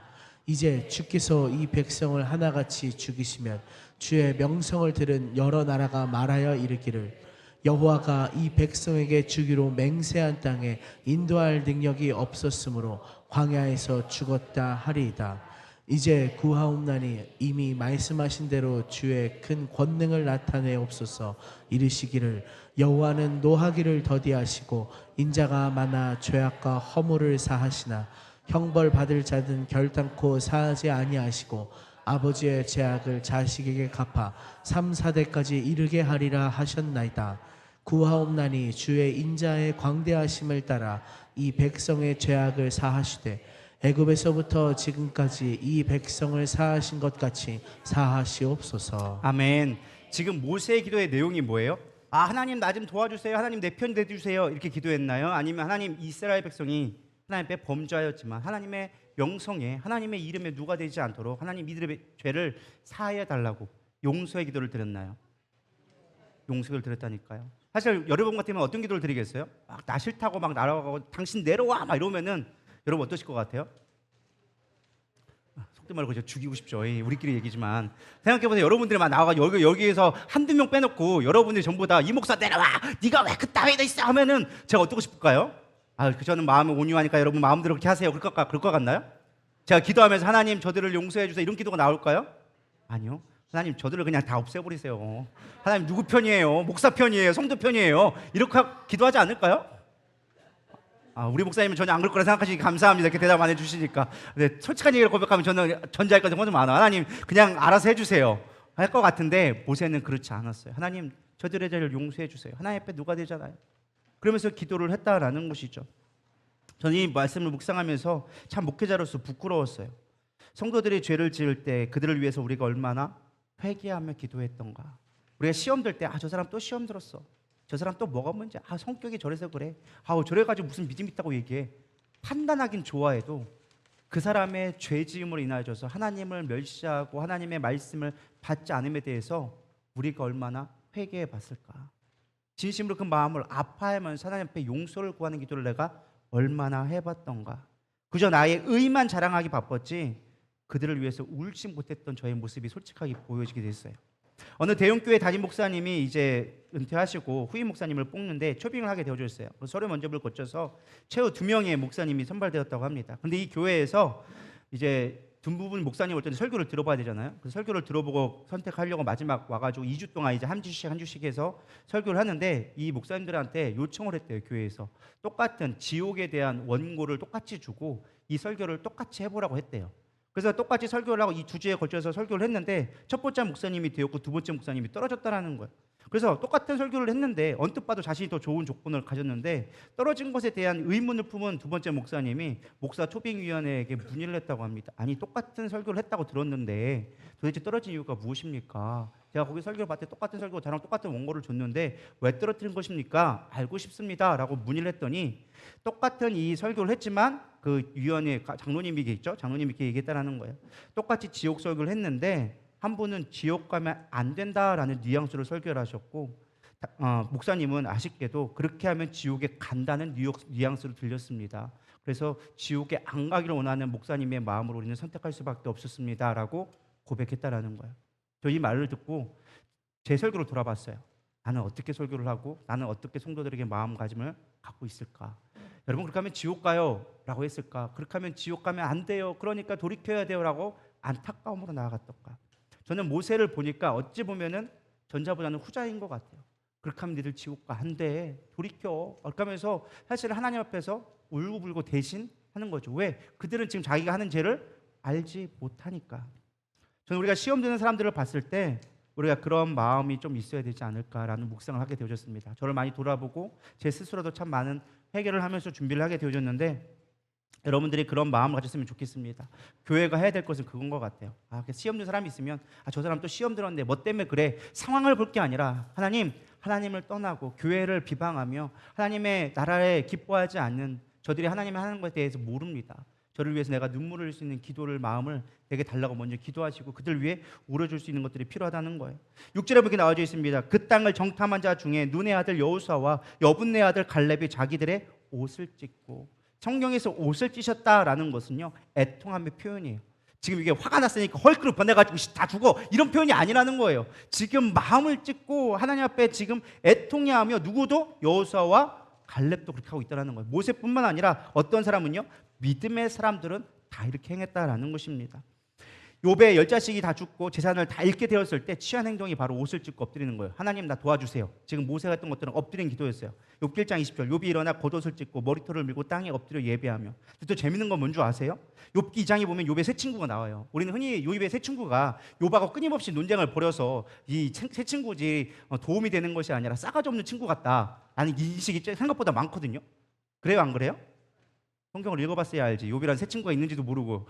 이제 주께서 이 백성을 하나같이 죽이시면 주의 명성을 들은 여러 나라가 말하여 이르기를 여호와가 이 백성에게 주기로 맹세한 땅에 인도할 능력이 없었으므로 광야에서 죽었다 하리이다. 이제 구하옵나니 이미 말씀하신 대로 주의 큰 권능을 나타내옵소서. 이르시기를 여호와는 노하기를 더디하시고 인자가 많아 죄악과 허물을 사하시나 형벌 받을 자는 결단코 사하지 아니하시고 아버지의 죄악을 자식에게 갚아 3, 4대까지 이르게 하리라 하셨나이다. 구하옵나니 주의 인자의 광대하심을 따라 이 백성의 죄악을 사하시되 애굽에서부터 지금까지 이 백성을 사하신 것 같이 사하시옵소서. 아멘. 지금 모세의 기도의 내용이 뭐예요? 하나님 나 좀 도와주세요. 하나님 내 편 대주세요. 이렇게 기도했나요? 아니면 하나님 이스라엘 백성이 하나님 앞에 범죄하였지만 하나님의 명성에 하나님의 이름에 누가 되지 않도록 하나님 이들의 죄를 사하여 달라고 용서의 기도를 드렸나요? 용서를 드렸다니까요. 사실 여러분 같으면 어떤 기도를 드리겠어요? 막 나 싫다고 막 날아가고 당신 내려와 막 이러면은 여러분 어떠실 것 같아요? 속된 말로 그저 죽이고 싶죠. 우리끼리 얘기지만 생각해보세요. 여러분들이 막 나와가 여기에서 한두 명 빼놓고 여러분들이 전부 다 이 목사 내려와 네가 왜 그따위도 있어 하면은 제가 어떻게 싶을까요? 저는 마음이 온유하니까 여러분 마음대로 그렇게 하세요. 그럴 것 같나요? 제가 기도하면서 하나님 저들을 용서해 주세요 이런 기도가 나올까요? 아니요. 하나님 저들을 그냥 다 없애버리세요. 하나님 누구 편이에요? 목사 편이에요? 성도 편이에요? 이렇게 기도하지 않을까요? 우리 목사님은 전혀 안 그럴 거라 생각하시기 감사합니다. 이렇게 대답 안 해주시니까. 근데 솔직한 얘기를 고백하면 저는 전자할 것이 좀 많아. 하나님 그냥 알아서 해주세요 할 것 같은데 모세는 그렇지 않았어요. 하나님 저들의 죄를 용서해 주세요. 하나님 앞에 누가 되잖아요. 그러면서 기도를 했다라는 것이죠. 저는 이 말씀을 묵상하면서 참 목회자로서 부끄러웠어요. 성도들이 죄를 지을 때 그들을 위해서 우리가 얼마나 회개하며 기도했던가. 우리가 시험 들 때 저 사람 또 시험 들었어. 저 사람 또 뭐가 문제야? 성격이 저래서 그래. 저래가지고 무슨 믿음 있다고 얘기해. 판단하긴 좋아해도 그 사람의 죄지음으로 인하여서 하나님을 멸시하고 하나님의 말씀을 받지 않음에 대해서 우리가 얼마나 회개해 봤을까. 진심으로 그 마음을 아파하면서 하나님 앞에 용서를 구하는 기도를 내가 얼마나 해봤던가. 그저 나의 의만 자랑하기 바빴지 그들을 위해서 울지 못했던 저의 모습이 솔직하게 보여지게 됐어요. 어느 대형교회 담임 목사님이 이제 은퇴하시고 후임 목사님을 뽑는데 초빙을 하게 되어졌어요. 서류 면접을 거쳐서 최후 2명의 목사님이 선발되었다고 합니다. 근데 이 교회에서 이제 대부분 목사님 올 때는 설교를 들어봐야 되잖아요. 그래서 설교를 들어보고 선택하려고 마지막 와가지고 2주 동안 이제 한 주씩 해서 설교를 하는데 이 목사님들한테 요청을 했대요. 교회에서 똑같은 지옥에 대한 원고를 똑같이 주고 이 설교를 똑같이 해보라고 했대요. 그래서 똑같이 설교를 하고 이 2주에 걸쳐서 설교를 했는데 첫 번째 목사님이 되었고 두 번째 목사님이 떨어졌다라는 거예요. 그래서 똑같은 설교를 했는데 언뜻 봐도 자신이 더 좋은 조건을 가졌는데 떨어진 것에 대한 의문을 품은 두 번째 목사님이 목사 초빙위원회에게 문의를 했다고 합니다. 아니 똑같은 설교를 했다고 들었는데 도대체 떨어진 이유가 무엇입니까? 제가 거기 설교를 봤을 때 똑같은 설교 저랑 똑같은 원고를 줬는데 왜 떨어뜨린 것입니까? 알고 싶습니다 라고 문의를 했더니 똑같은 이 설교를 했지만 그 위원회 장로님이 있죠? 장로님이 이렇게 얘기했다라는 거예요. 똑같이 지옥 설교를 했는데 한 분은 지옥 가면 안 된다라는 뉘앙스로 설교를 하셨고 목사님은 아쉽게도 그렇게 하면 지옥에 간다는 뉘앙스로 들렸습니다. 그래서 지옥에 안 가기를 원하는 목사님의 마음으로 우리는 선택할 수밖에 없었습니다라고 고백했다라는 거예요. 저 이 말을 듣고 제 설교를 돌아봤어요. 나는 어떻게 설교를 하고 나는 어떻게 성도들에게 마음가짐을 갖고 있을까? 여러분 그렇게 하면 지옥 가요 라고 했을까? 그렇게 하면 지옥 가면 안 돼요. 그러니까 돌이켜야 돼요 라고 안타까움으로 나아갔던가? 저는 모세를 보니까 어찌 보면은 전자보다는 후자인 것 같아요. 그렇게 하면 니들 지옥 가. 안 돼. 돌이켜. 그렇게 하면서 사실 하나님 앞에서 울고불고 대신 하는 거죠. 왜? 그들은 지금 자기가 하는 죄를 알지 못하니까. 저는 우리가 시험 드는 사람들을 봤을 때 우리가 그런 마음이 좀 있어야 되지 않을까라는 묵상을 하게 되어졌습니다. 저를 많이 돌아보고 제 스스로도 참 많은 해결을 하면서 준비를 하게 되어졌는데 여러분들이 그런 마음을 가졌으면 좋겠습니다. 교회가 해야 될 것은 그건 것 같아요. 시험 든 사람이 있으면 저 사람 또 시험 들었는데 뭐 때문에 그래? 상황을 볼 게 아니라 하나님을 떠나고 교회를 비방하며 하나님의 나라에 기뻐하지 않는 저들이 하나님이 하는 것에 대해서 모릅니다. 저를 위해서 내가 눈물을 흘릴 수 있는 기도를 마음을 내게 달라고 먼저 기도하시고 그들 위해 울어줄 수 있는 것들이 필요하다는 거예요. 6절에 이렇게 나와져 있습니다. 그 땅을 정탐한 자 중에 눈의 아들 여호수아와 여분의 아들 갈렙이 자기들의 옷을 찢고, 성경에서 옷을 찢었다라는 것은요 애통함의 표현이에요. 지금 이게 화가 났으니까 헐크로 변해가지고 다 죽어 이런 표현이 아니라는 거예요. 지금 마음을 찢고 하나님 앞에 지금 애통해하며 누구도 여호수아와 갈렙도 그렇게 하고 있다는 거예요. 모세뿐만 아니라 어떤 사람은요 믿음의 사람들은 다 이렇게 행했다라는 것입니다. 욥의 10자식이 다 죽고 재산을 다 잃게 되었을 때 취한 행동이 바로 옷을 찢고 엎드리는 거예요. 하나님 나 도와주세요. 지금 모세가 했던 것들은 엎드린 기도였어요. 욥기 1장 20절 욥이 일어나 겉옷을 찢고 머리털을 밀고 땅에 엎드려 예배하며. 또 재밌는 건 뭔지 아세요? 욥기 2장에 보면 욥의 세 친구가 나와요. 우리는 흔히 욥의 세 친구가 욥하고 끊임없이 논쟁을 벌여서 이 세 친구들이 도움이 되는 것이 아니라 싸가지 없는 친구 같다 라는 인식이 생각보다 많거든요. 그래요 안 그래요? 성경을 읽어봤어야 알지. 욥이란 새 친구가 있는지도 모르고.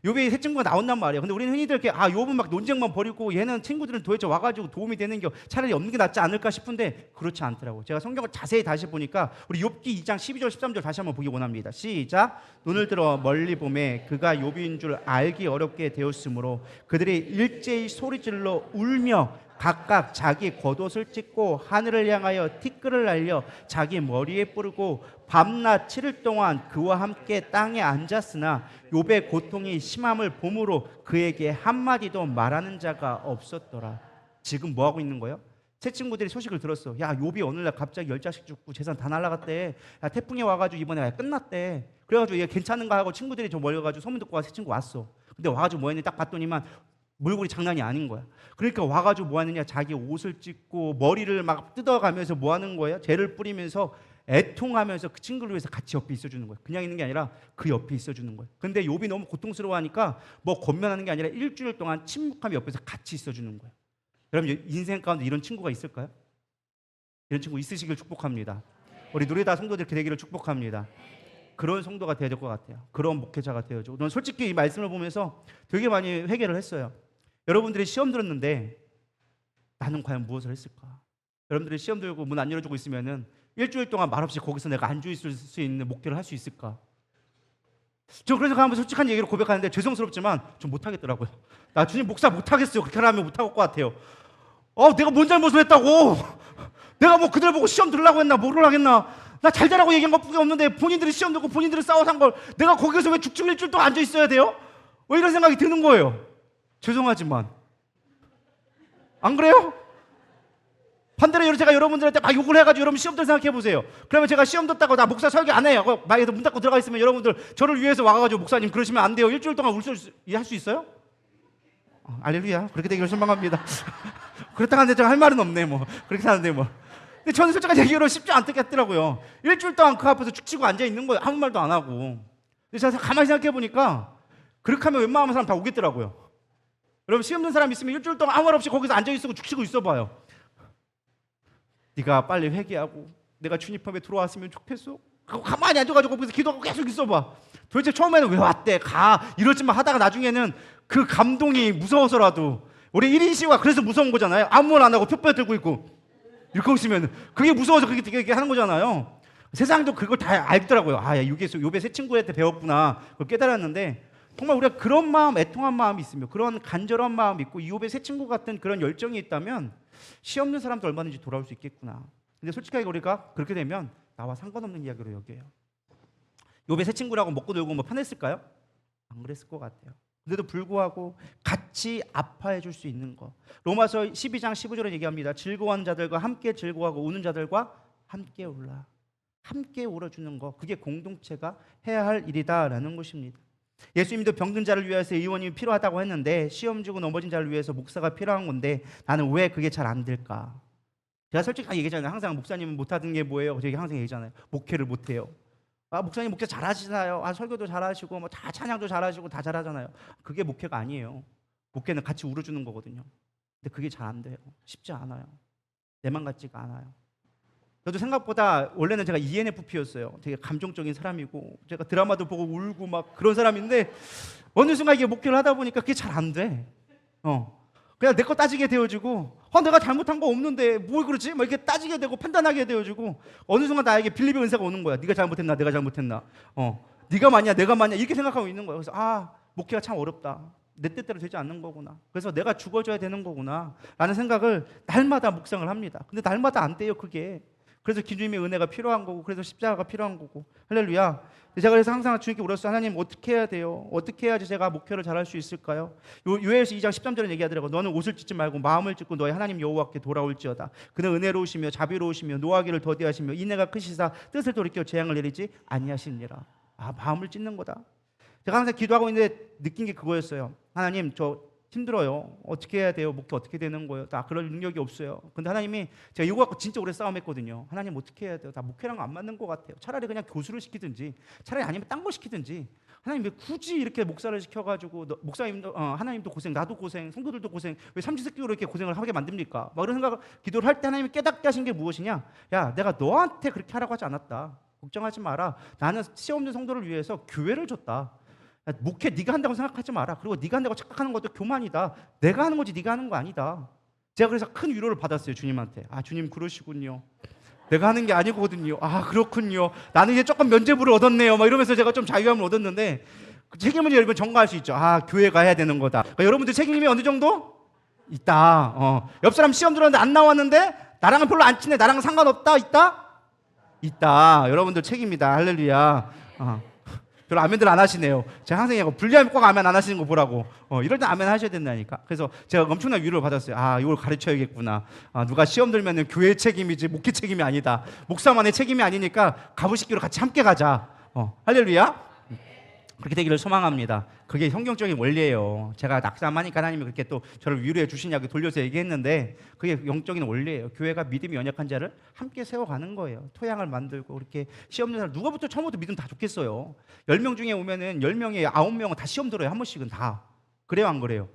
욥이 새 친구가 나온단 말이야. 근데 우리는 흔히들 이렇게 욥은 막 논쟁만 벌이고 얘는 친구들은 도대체 와가지고 도움이 되는 게 차라리 없는 게 낫지 않을까 싶은데 그렇지 않더라고. 제가 성경을 자세히 다시 보니까 우리 욥기 2장 12절 13절 다시 한번 보기 원합니다. 시작. 눈을 들어 멀리 보매 그가 욥인 줄 알기 어렵게 되었으므로 그들이 일제히 소리질러 울며 각각 자기 겉옷을 찢고 하늘을 향하여 티끌을 날려 자기 머리에 뿌리고 밤낮 7일 동안 그와 함께 땅에 앉았으나 욥의 고통이 심함을 보므로 그에게 한마디도 말하는 자가 없었더라. 지금 뭐 하고 있는 거예요? 새 친구들이 소식을 들었어. 야, 욥이 어느 날 갑자기 10자식 죽고 재산 다 날라갔대. 야, 태풍이 와가지고 이번에 끝났대. 그래가지고 얘 괜찮은가 하고 친구들이 좀 몰려가지고 소문 듣고 새 친구 왔어. 근데 와가지고 뭐 했니? 딱 봤더니만 몰골이 장난이 아닌 거야. 그러니까 와가지고 뭐 하느냐? 자기 옷을 찢고 머리를 막 뜯어가면서 뭐 하는 거예요? 죄를 뿌리면서 애통하면서 그 친구를 위해서 같이 옆에 있어주는 거예요. 그냥 있는 게 아니라 그 옆에 있어주는 거예요. 근데 욥이 너무 고통스러워하니까 뭐 권면하는 게 아니라 일주일 동안 침묵하며 옆에서 같이 있어주는 거예요. 여러분 인생 가운데 이런 친구가 있을까요? 이런 친구 있으시길 축복합니다. 우리 누리다 성도들 되기를 축복합니다. 그런 성도가 되어야 될 것 같아요. 그런 목회자가 되어야죠. 저는 솔직히 이 말씀을 보면서 되게 많이 회개를 했어요. 여러분들이 시험 들었는데 나는 과연 무엇을 했을까? 여러분들이 시험 들고 문 안 열어주고 있으면은 일주일 동안 말없이 거기서 내가 앉아 있을 수 있는 목회를 할 수 있을까? 저 그래서 한번 솔직한 얘기로 고백하는데 죄송스럽지만 좀 못하겠더라고요. 나 주님 목사 못하겠어요. 그렇게 하면 못할 것 같아요. 내가 뭔 잘못을 했다고? 내가 뭐 그들 보고 시험 들으려고 했나? 뭐를 하겠나? 나 잘 되라고 얘기한 것뿐이 없는데 본인들이 시험 들고 본인들이 싸워서 한 걸 내가 거기서 왜 죽중 일주일 동안 앉아 있어야 돼요? 왜 이런 생각이 드는 거예요? 죄송하지만 안 그래요? 반대로 제가 여러분들한테 막 욕을 해가지고 여러분 시험들 생각해 보세요. 그러면 제가 시험 듣다고 나 목사 설교 안 해요. 만약에 문 닫고 들어가 있으면 여러분들 저를 위해서 와가지고 목사님 그러시면 안 돼요. 일주일 동안 할 수 있어요? 알렐루야. 그렇게 되기를 소망합니다. 그렇다는데 제가 할 말은 없네 뭐. 그렇게 하는데 뭐. 근데 저는 솔직히 얘기로 쉽지 않겠더라고요. 일주일 동안 그 앞에서 죽치고 앉아 있는 거예요. 아무 말도 안 하고. 근데 제가 가만히 생각해 보니까 그렇게 하면 웬만한 사람 다 오겠더라고요. 여러분 시험 든 사람 있으면 일주일 동안 아무 말 없이 거기서 앉아 있고 죽치고 있어봐요. 네가 빨리 회개하고 내가 주님 앞에 들어왔으면 좋겠어. 가만히 앉아가지고 거기서 기도하고 계속 있어봐. 도대체 처음에는 왜 왔대? 가 이러지만 하다가 나중에는 그 감동이 무서워서라도 우리 1인 시위가 그래서 무서운 거잖아요. 아무 말 안 하고 표 들고 있고 이렇게 있으면 그게 무서워서 그렇게 하는 거잖아요. 세상도 그걸 다 알더라고요. 욥의 새 친구한테 배웠구나. 그걸 깨달았는데 정말 우리가 그런 마음, 애통한 마음이 있으며 그런 간절한 마음이 있고 욥의 새 친구 같은 그런 열정이 있다면 시험 든 사람도 얼마든지 돌아올 수 있겠구나. 근데 솔직하게 우리가 그렇게 되면 나와 상관없는 이야기로 여겨요. 욥의 새 친구라고 먹고 놀고 뭐 편했을까요? 안 그랬을 것 같아요. 근데도 불구하고 같이 아파해 줄 수 있는 거. 로마서 12장 15절에 얘기합니다. 즐거워하는 자들과 함께 즐거워하고 우는 자들과 함께 울라. 함께 울어주는 거. 그게 공동체가 해야 할 일이다라는 것입니다. 예수님도 병든 자를 위해서 의원이 필요하다고 했는데 시험 주고 넘어진 자를 위해서 목사가 필요한 건데 나는 왜 그게 잘 안 될까? 제가 솔직하게 얘기하잖아요. 항상 목사님은 못하는 게 뭐예요? 제가 항상 얘기하잖아요. 목회를 못해요. 목사님 목회 잘하시나요? 설교도 잘하시고 뭐 다 찬양도 잘하시고 다 잘하잖아요. 그게 목회가 아니에요. 목회는 같이 울어주는 거거든요. 근데 그게 잘 안 돼요. 쉽지 않아요. 내 맘 같지가 않아요. 저도 생각보다 원래는 제가 ENFP였어요. 되게 감정적인 사람이고 제가 드라마도 보고 울고 막 그런 사람인데 어느 순간 이게 목회를 하다 보니까 그게 잘 안 돼. 그냥 내 거 따지게 되어지고 내가 잘못한 거 없는데 뭘 그러지? 뭐 이렇게 따지게 되고 판단하게 되어지고 어느 순간 나에게 빌립의 은사가 오는 거야. 네가 잘못했나? 내가 잘못했나? 네가 맞냐? 내가 맞냐? 이렇게 생각하고 있는 거야. 그래서 목회가 참 어렵다. 내 뜻대로 되지 않는 거구나. 그래서 내가 죽어줘야 되는 거구나 라는 생각을 날마다 묵상을 합니다. 근데 날마다 안 돼요 그게. 그래서 주님의 은혜가 필요한 거고 그래서 십자가가 필요한 거고 할렐루야. 제가 그래서 항상 주님께 울었어요. 하나님 어떻게 해야 돼요? 어떻게 해야지 제가 목회를 잘할 수 있을까요? 요엘서 2장 13절에 얘기하더라고요. 너는 옷을 찢지 말고 마음을 찢고 너의 하나님 여호와께 돌아올지어다. 그는 은혜로우시며 자비로우시며 노하기를 더디하시며 인내가 크시사 뜻을 돌이켜 재앙을 내리지 아니하시니라. 마음을 찢는 거다. 제가 항상 기도하고 있는데 느낀 게 그거였어요. 하나님 저 힘들어요. 어떻게 해야 돼요? 목회 어떻게 되는 거예요? 다 그럴 능력이 없어요. 근데 하나님이 제가 이거 갖고 진짜 오래 싸움했거든요. 하나님 어떻게 해야 돼요? 다 목회랑 안 맞는 것 같아요. 차라리 그냥 교수를 시키든지 차라리 아니면 딴 거 시키든지 하나님 왜 굳이 이렇게 목사를 시켜가지고 목사님도 하나님도 고생 나도 고생 성도들도 고생 왜 삼시세끼로 이렇게 고생을 하게 만듭니까? 막 이런 생각 기도를 할 때 하나님이 깨닫게 하신 게 무엇이냐? 야 내가 너한테 그렇게 하라고 하지 않았다. 걱정하지 마라. 나는 시험 없는 성도를 위해서 교회를 줬다. 목회 네가 한다고 생각하지 마라. 그리고 네가 한다고 착각하는 것도 교만이다. 내가 하는 거지 네가 하는 거 아니다. 제가 그래서 큰 위로를 받았어요, 주님한테. 아, 주님 그러시군요. 내가 하는 게 아니거든요. 아, 그렇군요. 나는 이제 조금 면죄부를 얻었네요. 막 이러면서 제가 좀 자유함을 얻었는데, 그 책임은 여러분 전가할 수 있죠. 아, 교회가 해야 되는 거다. 그러니까 여러분들 책임이 어느 정도 있다. 옆 사람 시험 들었는데 안 나왔는데 나랑은 별로 안 친해. 나랑은 상관없다. 있다. 여러분들 책임이다. 할렐루야. 별로 아멘들 안 하시네요. 제가 항상 얘기하고 불리하면 꼭 아멘 안 하시는 거 보라고. 이럴 때 아멘 하셔야 된다니까. 그래서 제가 엄청난 위로를 받았어요. 아, 이걸 가르쳐야겠구나. 누가 시험 들면은 교회 책임이지 목회 책임이 아니다. 목사만의 책임이 아니니까 가부식기로 같이 함께 가자. 할렐루야. 그렇게 되기를 소망합니다. 그게 성경적인 원리예요. 제가 낙담하니까 하나님이 그렇게 또 저를 위로해 주시냐고 돌려서 얘기했는데 그게 영적인 원리예요. 교회가 믿음이 연약한 자를 함께 세워가는 거예요. 토양을 만들고 이렇게 시험 드는 사람 누가부터 처음부터 믿음 다 좋겠어요. 10명 중에 오면은 10명에 9명은 다 시험 들어요. 한 번씩은 다. 그래요 안 그래요?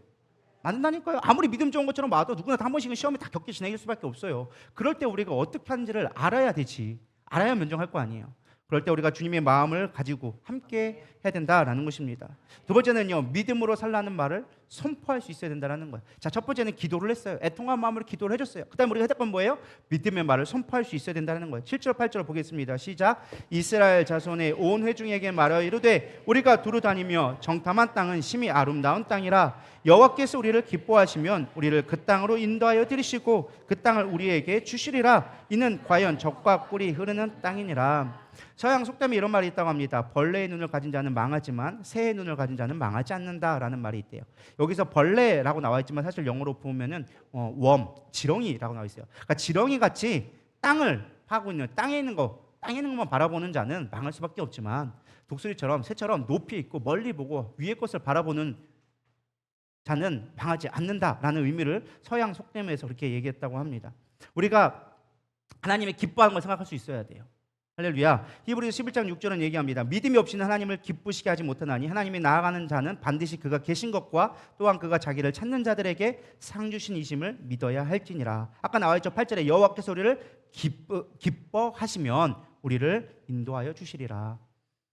맞는다니까요. 아무리 믿음 좋은 것처럼 봐도 누구나 다 한 번씩은 시험에 다 겪게 지내길 수밖에 없어요. 그럴 때 우리가 어떻게 하는지를 알아야 되지. 알아야 면정할 거 아니에요. 그럴 때 우리가 주님의 마음을 가지고 함께 해야 된다라는 것입니다. 두 번째는요, 믿음으로 살라는 말을 선포할 수 있어야 된다는 거예요. 자, 첫 번째는 기도를 했어요. 애통한 마음으로 기도를 해줬어요. 그 다음에 우리가 했던 건 뭐예요? 믿음의 말을 선포할 수 있어야 된다는 거예요. 7절 8절 보겠습니다. 시작. 이스라엘 자손의 온 회중에게 말하여 이르되 우리가 두루 다니며 정탐한 땅은 심히 아름다운 땅이라 여호와께서 우리를 기뻐하시면 우리를 그 땅으로 인도하여 들이시고 그 땅을 우리에게 주시리라. 이는 과연 젖과 꿀이 흐르는 땅이니라. 서양 속담에 이런 말이 있다고 합니다. 벌레의 눈을 가진 자는 망하지만 새의 눈을 가진 자는 망하지 않는다라는 말이 있대요. 여기서 벌레라고 나와 있지만 사실 영어로 보면은 지렁이라고 나와 있어요. 그러니까 지렁이 같이 땅을 파고 있는 땅에 있는 것만 바라보는 자는 망할 수밖에 없지만 독수리처럼 새처럼 높이 있고 멀리 보고 위의 것을 바라보는 자는 망하지 않는다라는 의미를 서양 속담에서 그렇게 얘기했다고 합니다. 우리가 하나님의 기뻐하는 걸 생각할 수 있어야 돼요. 할렐루야. 히브리서 11장 6절은 얘기합니다. 믿음이 없이는 하나님을 기쁘시게 하지 못하나니 하나님이 나아가는 자는 반드시 그가 계신 것과 또한 그가 자기를 찾는 자들에게 상 주신 이심을 믿어야 할지니라. 아까 나와 있죠. 8절에 여호와께서 우리를 기뻐하시면 우리를 인도하여 주시리라.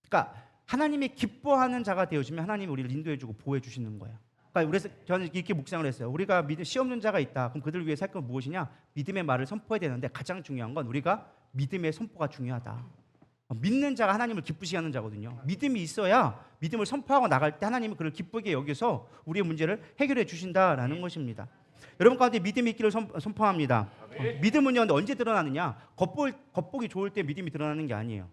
그러니까 하나님이 기뻐하는 자가 되어주면 하나님이 우리를 인도해주고 보호해주시는 거예요. 그러니까 그래서 저는 이렇게 묵상을 했어요. 우리가 시험 없는 자가 있다. 그럼 그들을 위해 살 건 무엇이냐? 믿음의 말을 선포해야 되는데 가장 중요한 건 우리가 믿음의 선포가 중요하다. 믿는 자가 하나님을 기쁘시게 하는 자거든요. 믿음이 있어야 믿음을 선포하고 나갈 때 하나님이 그를 기쁘게 여겨서 우리의 문제를 해결해 주신다라는 것입니다. 여러분 가운데 믿음이 있기를 선포합니다. 믿음은요 언제 드러나느냐? 겉보기 좋을 때 믿음이 드러나는 게 아니에요.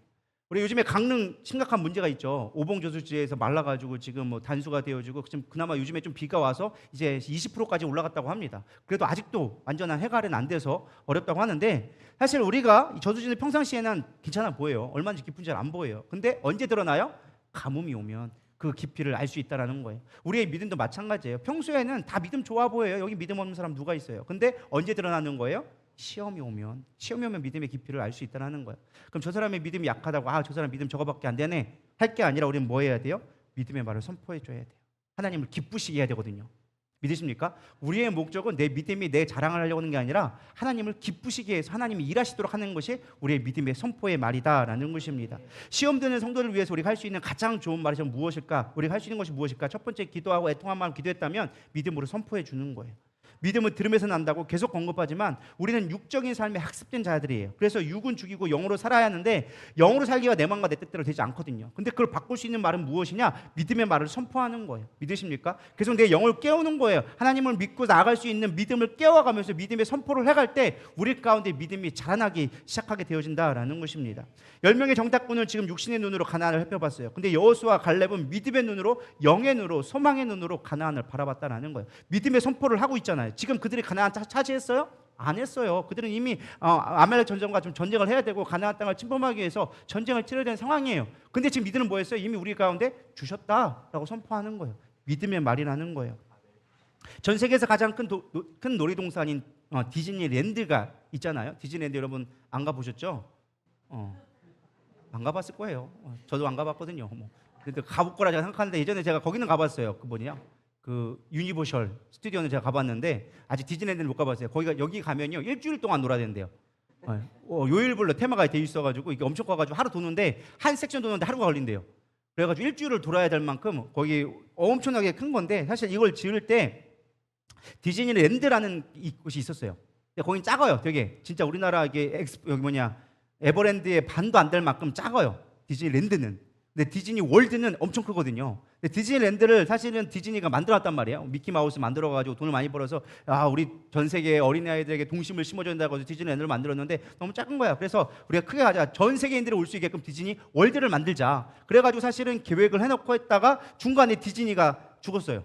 우리 요즘에 강릉 심각한 문제가 있죠. 오봉저수지에서 말라가지고 지금 뭐 단수가 되어지고 지금 그나마 요즘에 좀 비가 와서 이제 20%까지 올라갔다고 합니다. 그래도 아직도 완전한 해갈은 안 돼서 어렵다고 하는데 사실 우리가 저수지는 평상시에는 괜찮아 보여요. 얼마나 깊은지 안 보여요. 근데 언제 드러나요? 가뭄이 오면 그 깊이를 알 수 있다라는 거예요. 우리의 믿음도 마찬가지예요. 평소에는 다 믿음 좋아 보여요. 여기 믿음 없는 사람 누가 있어요? 근데 언제 드러나는 거예요? 시험이 오면 믿음의 깊이를 알 수 있다는 거예요. 그럼 저 사람의 믿음이 약하다고 저 사람 믿음 저거밖에 안 되네 할 게 아니라 우리는 뭐 해야 돼요? 믿음의 말을 선포해 줘야 돼요. 하나님을 기쁘시게 해야 되거든요. 믿으십니까? 우리의 목적은 내 믿음이 내 자랑을 하려고 하는 게 아니라 하나님을 기쁘시게 해서 하나님이 일하시도록 하는 것이 우리의 믿음의 선포의 말이다라는 것입니다. 시험 드는 성도를 위해서 우리가 할 수 있는 가장 좋은 말이 무엇일까? 우리가 할 수 있는 것이 무엇일까? 첫 번째, 기도하고 애통한 마음 기도했다면 믿음으로 선포해 주는 거예요. 믿음은 들으면서 난다고 계속 언급하지만 우리는 육적인 삶에 학습된 자들이에요. 그래서 육은 죽이고 영으로 살아야 하는데 영으로 살기가 내 마음과 내 뜻대로 되지 않거든요. 근데 그걸 바꿀 수 있는 말은 무엇이냐? 믿음의 말을 선포하는 거예요. 믿으십니까? 계속 내 영을 깨우는 거예요. 하나님을 믿고 나아갈 수 있는 믿음을 깨워가면서 믿음의 선포를 해갈 때 우리 가운데 믿음이 자라나기 시작하게 되어진다라는 것입니다. 10명의 정탐꾼은 지금 육신의 눈으로 가나안을 살펴봤어요. 근데 여호수아 갈렙은 믿음의 눈으로, 영의 눈으로, 소망의 눈으로 가나안을 바라봤다라는 거예요. 믿음의 선포를 하고 있잖아요. 지금 그들이 가나안 차지했어요? 안 했어요. 그들은 이미 아말렉 전쟁과 좀 전쟁을 해야 되고 가나안 땅을 침범하기 위해서 전쟁을 치러야 되는 상황이에요. 근데 지금 믿음은 뭐였어요? 이미 우리 가운데 주셨다라고 선포하는 거예요. 믿음의 말이라는 거예요. 전 세계에서 가장 큰 놀이동산인 디즈니랜드가 있잖아요. 디즈니랜드 여러분 안 가보셨죠? 안 가봤을 거예요. 저도 안 가봤거든요. 근데 가볼 거라 제가 생각하는데 예전에 제가 거기는 가봤어요. 그 유니버셜 스튜디오는 제가 가봤는데 아직 디즈니랜드는 못 가봤어요. 여기 가면요 일주일 동안 놀아야 된대요. 요일별로 테마가 돼 있어가지고 이게 엄청 커가지고 하루 도는데 한 섹션 도는데 하루가 걸린대요. 그래가지고 일주일을 돌아야 될 만큼 거기 엄청나게 큰 건데 사실 이걸 지을 때 디즈니랜드라는 곳이 있었어요. 근데 거긴 작아요, 되게. 진짜 우리나라 이게 여기 에버랜드의 반도 안 될 만큼 작아요, 디즈니랜드는. 근데 디즈니 월드는 엄청 크거든요. 근데 디즈니랜드를 사실은 디즈니가 만들었단 말이에요. 미키마우스 만들어가지고 돈을 많이 벌어서 우리 전 세계 어린아이들에게 동심을 심어준다고 해서 디즈니랜드를 만들었는데 너무 작은 거야. 그래서 우리가 크게 하자. 전 세계인들이 올 수 있게끔 디즈니 월드를 만들자. 그래가지고 사실은 계획을 해놓고 했다가 중간에 디즈니가 죽었어요.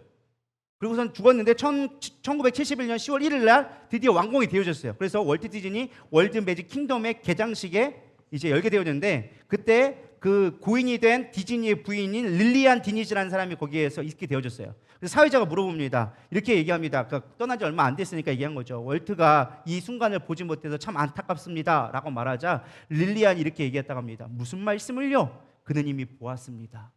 그리고선 죽었는데 1971년 10월 1일 날 드디어 완공이 되어졌어요. 그래서 월트 디즈니 월드 매직 킹덤의 개장식에 이제 열게 되어졌는데 그때 그 고인이 된 디즈니의 부인인 릴리안 디니즈라는 사람이 거기에서 있게 되어졌어요. 그래서 사회자가 물어봅니다. 이렇게 얘기합니다. 그러니까 떠난 지 얼마 안 됐으니까 얘기한 거죠. 월트가 이 순간을 보지 못해서 참 안타깝습니다 라고 말하자 릴리안이 이렇게 얘기했다고 합니다. 무슨 말씀을요? 그는 이미 보았습니다.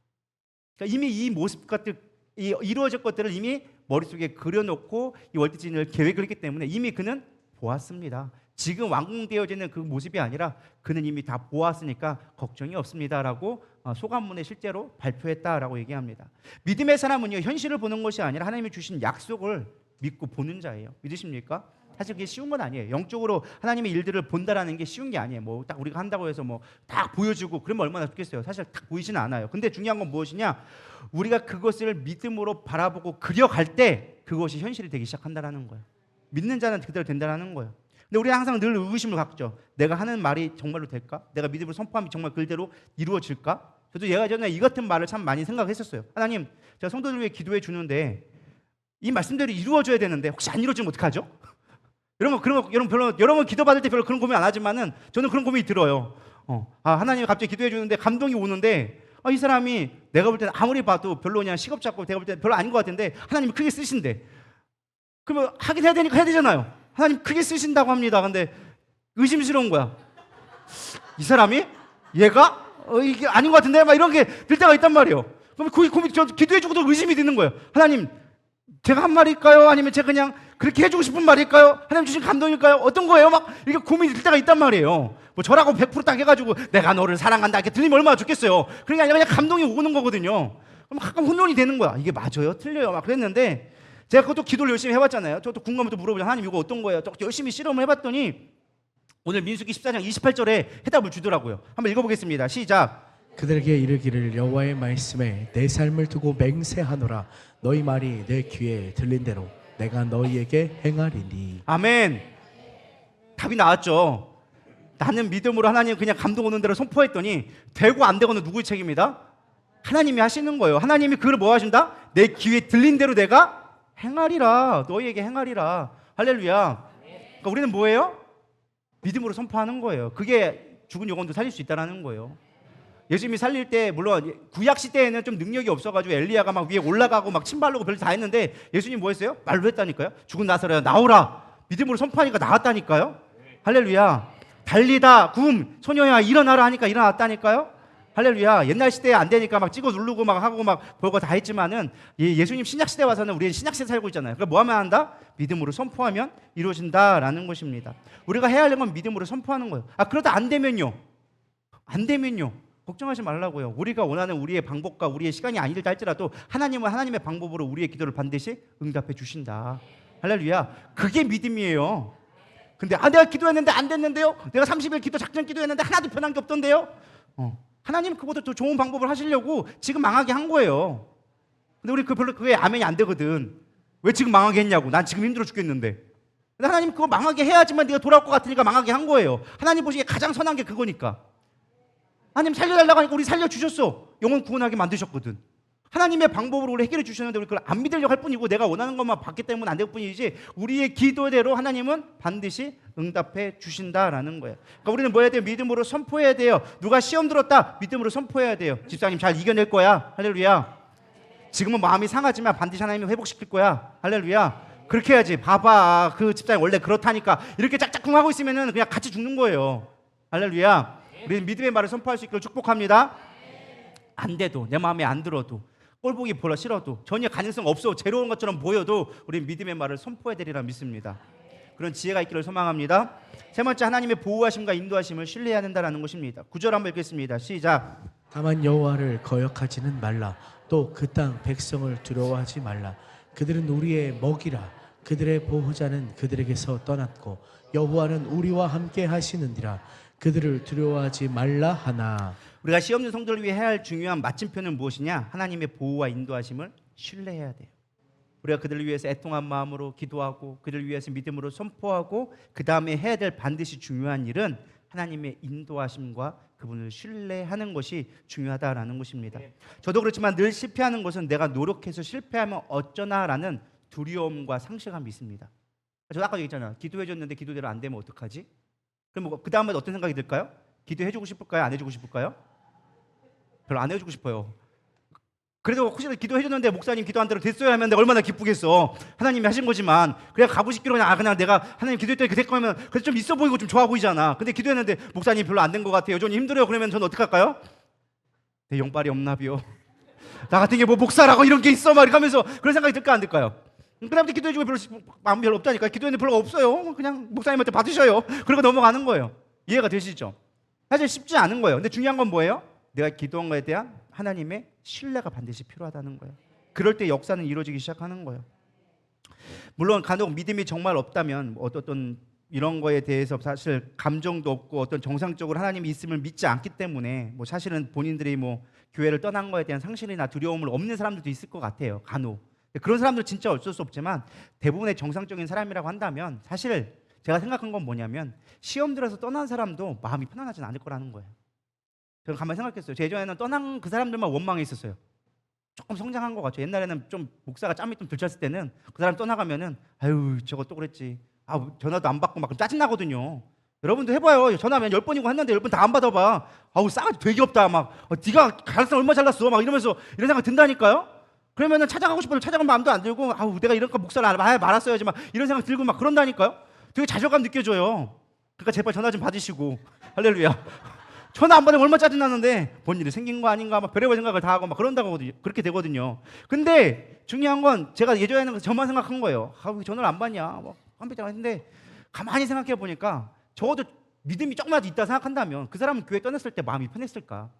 그러니까 이미 이 모습 같은 이루어질 것들을 이미 머릿속에 그려놓고 이 월트 디즈니를 계획을 했기 때문에 이미 그는 보았습니다. 지금 완공되어지는 그 모습이 아니라 그는 이미 다 보았으니까 걱정이 없습니다라고 소감문에 실제로 발표했다라고 얘기합니다. 믿음의 사람은요, 현실을 보는 것이 아니라 하나님이 주신 약속을 믿고 보는 자예요. 믿으십니까? 사실 그게 쉬운 건 아니에요. 영적으로 하나님의 일들을 본다라는 게 쉬운 게 아니에요. 뭐 딱 우리가 한다고 해서 뭐 딱 보여주고 그러면 얼마나 좋겠어요. 사실 딱 보이지는 않아요. 근데 중요한 건 무엇이냐? 우리가 그것을 믿음으로 바라보고 그려갈 때 그것이 현실이 되기 시작한다라는 거예요. 믿는 자는 그대로 된다라는 거예요. 근데 우리는 항상 늘 의구심을 갖죠. 내가 하는 말이 정말로 될까? 내가 믿음을 선포하면 정말 그대로 이루어질까? 저도 예전에 이 같은 말을 참 많이 생각했었어요. 하나님, 제가 성도들 위해 기도해 주는데 이 말씀대로 이루어져야 되는데 혹시 안 이루어지면 어떡하죠? 여러분 기도 받을 때 별로 그런 고민 안 하지만은 저는 그런 고민이 들어요. 하나님 갑자기 기도해 주는데 감동이 오는데 이 사람이 내가 볼 때는 아무리 봐도 별로 그냥 시겁잡고 내가 볼 때는 별로 아닌 것 같은데 하나님이 크게 쓰신대. 그러면 하긴 해야 되니까 해야 되잖아요. 하나님 크게 쓰신다고 합니다. 근데 의심스러운 거야. 이 사람이? 얘가? 이게 아닌 것 같은데? 막 이런 게 들 때가 있단 말이에요. 그럼 저 기도해주고도 의심이 드는 거예요. 하나님, 제가 한 말일까요? 아니면 제가 그냥 그렇게 해주고 싶은 말일까요? 하나님 주신 감동일까요? 어떤 거예요? 막 이렇게 고민이 들 때가 있단 말이에요. 뭐 저라고 100%딱 해가지고 내가 너를 사랑한다 이렇게 들리면 얼마나 좋겠어요. 그런 게 아니라 그냥 감동이 오는 거거든요. 그럼 가끔 혼돈이 되는 거야. 이게 맞아요? 틀려요? 막 그랬는데 제가 그것도 기도를 열심히 해봤잖아요. 저도 궁금하면 또 물어보죠. 하나님 이거 어떤 거예요? 또 열심히 실험을 해봤더니 오늘 민수기 14장 28절에 해답을 주더라고요. 한번 읽어보겠습니다. 시작. 그들에게 이르기를 여호와의 말씀에 내 삶을 두고 맹세하노라. 너희 말이 내 귀에 들린 대로 내가 너희에게 행하리니. 아멘. 답이 나왔죠. 나는 믿음으로 하나님 그냥 감동 오는 대로 선포했더니 되고 안 되고는 누구의 책임이다? 하나님이 하시는 거예요. 하나님이 그걸 뭐 하신다? 내 귀에 들린 대로 내가 행하리라. 너희에게 행하리라. 할렐루야. 그러니까 우리는 뭐예요? 믿음으로 선포하는 거예요. 그게 죽은 영혼도 살릴 수 있다는 거예요. 예수님이 살릴 때 물론 구약 시대에는 좀 능력이 없어가지고 엘리야가 막 위에 올라가고 막 침 바르고 별짓 다 했는데 예수님 뭐 했어요? 말로 했다니까요. 죽은 나사로야 나오라. 믿음으로 선포하니까 나왔다니까요. 할렐루야. 달리다 소녀야 일어나라 하니까 일어났다니까요. 할렐루야. 옛날 시대에 안 되니까 막 찍어 누르고 막 하고 막 별거 다 했지만은 예수님 신약 시대 와서는 우리는 신약 시대 살고 있잖아요. 그러니까 뭐 하면 한다? 믿음으로 선포하면 이루어진다라는 것입니다. 우리가 해야 할 건 믿음으로 선포하는 거예요. 그러다 안 되면요. 걱정하지 말라고요. 우리가 원하는 우리의 방법과 우리의 시간이 아니라 할지라도 하나님은 하나님의 방법으로 우리의 기도를 반드시 응답해 주신다. 할렐루야. 그게 믿음이에요. 근데 내가 기도했는데 안 됐는데요. 내가 30일 기도 작전 기도했는데 하나도 변한 게 없던데요. 하나님 그보다 더 좋은 방법을 하시려고 지금 망하게 한 거예요. 근데 우리 별로 그게 아멘이 안 되거든. 왜 지금 망하게 했냐고. 난 지금 힘들어 죽겠는데. 근데 하나님 그거 망하게 해야지만 네가 돌아올 것 같으니까 망하게 한 거예요. 하나님 보시기에 가장 선한 게 그거니까. 하나님 살려달라고 하니까 우리 살려주셨어. 영혼 구원하게 만드셨거든. 하나님의 방법으로 우리 해결해 주셨는데 우리 그걸 안 믿으려고 할 뿐이고 내가 원하는 것만 받기 때문에 안 될 뿐이지 우리의 기도대로 하나님은 반드시 응답해 주신다라는 거예요. 그러니까 우리는 뭐 해야 돼요? 믿음으로 선포해야 돼요. 누가 시험 들었다? 믿음으로 선포해야 돼요. 집사님 잘 이겨낼 거야. 할렐루야. 지금은 마음이 상하지만 반드시 하나님이 회복시킬 거야. 할렐루야. 그렇게 해야지. 봐봐. 그 집사님 원래 그렇다니까. 이렇게 짝짝꿍 하고 있으면은 그냥 같이 죽는 거예요. 할렐루야. 우리는 믿음의 말을 선포할 수 있기를 축복합니다. 안 돼도 내 마음에 안 들어도 꼴보기 보라 싫어도 전혀 가능성 없어 제로운 것처럼 보여도 우리는 믿음의 말을 선포해야 되리라 믿습니다. 그런 지혜가 있기를 소망합니다. 세 번째, 하나님의 보호하심과 인도하심을 신뢰해야 된다는 것입니다. 9절 한번 읽겠습니다. 시작. 다만 여호와를 거역하지는 말라. 또 그 땅 백성을 두려워하지 말라. 그들은 우리의 먹이라. 그들의 보호자는 그들에게서 떠났고 여호와는 우리와 함께 하시는디라. 그들을 두려워하지 말라 하나. 우리가 시험는 성도를 위해 해야 할 중요한 마침표는 무엇이냐? 하나님의 보호와 인도하심을 신뢰해야 돼요. 우리가 그들을 위해서 애통한 마음으로 기도하고 그들을 위해서 믿음으로 선포하고 그 다음에 해야 될 반드시 중요한 일은 하나님의 인도하심과 그분을 신뢰하는 것이 중요하다라는 것입니다. 저도 그렇지만 늘 실패하는 것은 내가 노력해서 실패하면 어쩌나라는 두려움과 상실감이 있습니다. 저 아까 얘기했잖아요. 기도해줬는데 기도대로 안 되면 어떡하지? 그럼 그 다음에 어떤 생각이 들까요? 기도해주고 싶을까요? 안 해주고 싶을까요? 별로 안 해주고 싶어요. 그래도 혹시나 기도해줬는데 목사님 기도 안 대로 됐어야 하면 내가 얼마나 기쁘겠어. 하나님이 하신 거지만 그냥 가고 싶기로 그냥 내가 하나님 기도했더니 그될 거면 그래도 좀 있어 보이고 좀 좋아 보이잖아. 근데 기도했는데 목사님 별로 안 된 것 같아요. 여전히 힘들어요. 그러면 저는 어떡할까요? 내 영빨이 없나비요. 나 같은 게 뭐 목사라고 이런 게 있어 막 이렇게 하면서 그런 생각이 들까 안 들까요? 그 다음부터 기도해주고 마음 별로 없다니까. 기도했는데 별로 없어요. 그냥 목사님한테 받으셔요. 그러고 넘어가는 거예요. 이해가 되시죠? 사실 쉽지 않은 거예요. 근데 중요한 건 뭐예요? 내가 기도한 거에 대한 하나님의 신뢰가 반드시 필요하다는 거예요. 그럴 때 역사는 이루어지기 시작하는 거예요. 물론 간혹 믿음이 정말 없다면 어떤 이런 거에 대해서 사실 감정도 없고 어떤 정상적으로 하나님이 있음을 믿지 않기 때문에 사실은 본인들이 교회를 떠난 거에 대한 상실이나 두려움을 없는 사람들도 있을 것 같아요. 간혹. 그런 사람들 진짜 어쩔 수 없지만 대부분의 정상적인 사람이라고 한다면 사실 제가 생각한 건 뭐냐면 시험 들어서 떠난 사람도 마음이 편안하진 않을 거라는 거예요. 저는 가만히 생각했어요. 제 예전에는 떠난 그 사람들만 원망해 있었어요. 조금 성장한 것 같죠. 옛날에는 좀 목사가 짬이 좀 들쳤을 때는 그 사람 떠나가면은 아유 저거 또 그랬지. 전화도 안 받고 막 그럼 짜증나거든요. 여러분도 해봐요. 전화하면 10번이고 했는데 10번 다 안 받아봐. 싸가지 되게 없다. 네가 가르쳐 얼마 잘났어. 이러면서 이런 생각 든다니까요. 그러면은 찾아가고 싶어도 찾아가면 마음도 안 들고 내가 이런 거 목사를 말았어야지 이런 생각 들고 그런다니까요. 되게 좌절감 느껴져요. 그러니까 제발 전화 좀 받으시고 할렐루야. 전화 안 받으면 얼마나 짜증나는데 뭔 일이 생긴 거 아닌가 별의별 생각을 다 하고 그런다고 그렇게 되거든요. 근데 중요한 건 제가 예전에는 저만 생각한 거예요. 왜 전화를 안 받냐 한배짱 했는데 가만히 생각해 보니까 적어도 믿음이 조금이라도 있다 생각한다면 그 사람은 교회 떠났을 때 마음이 편했을까?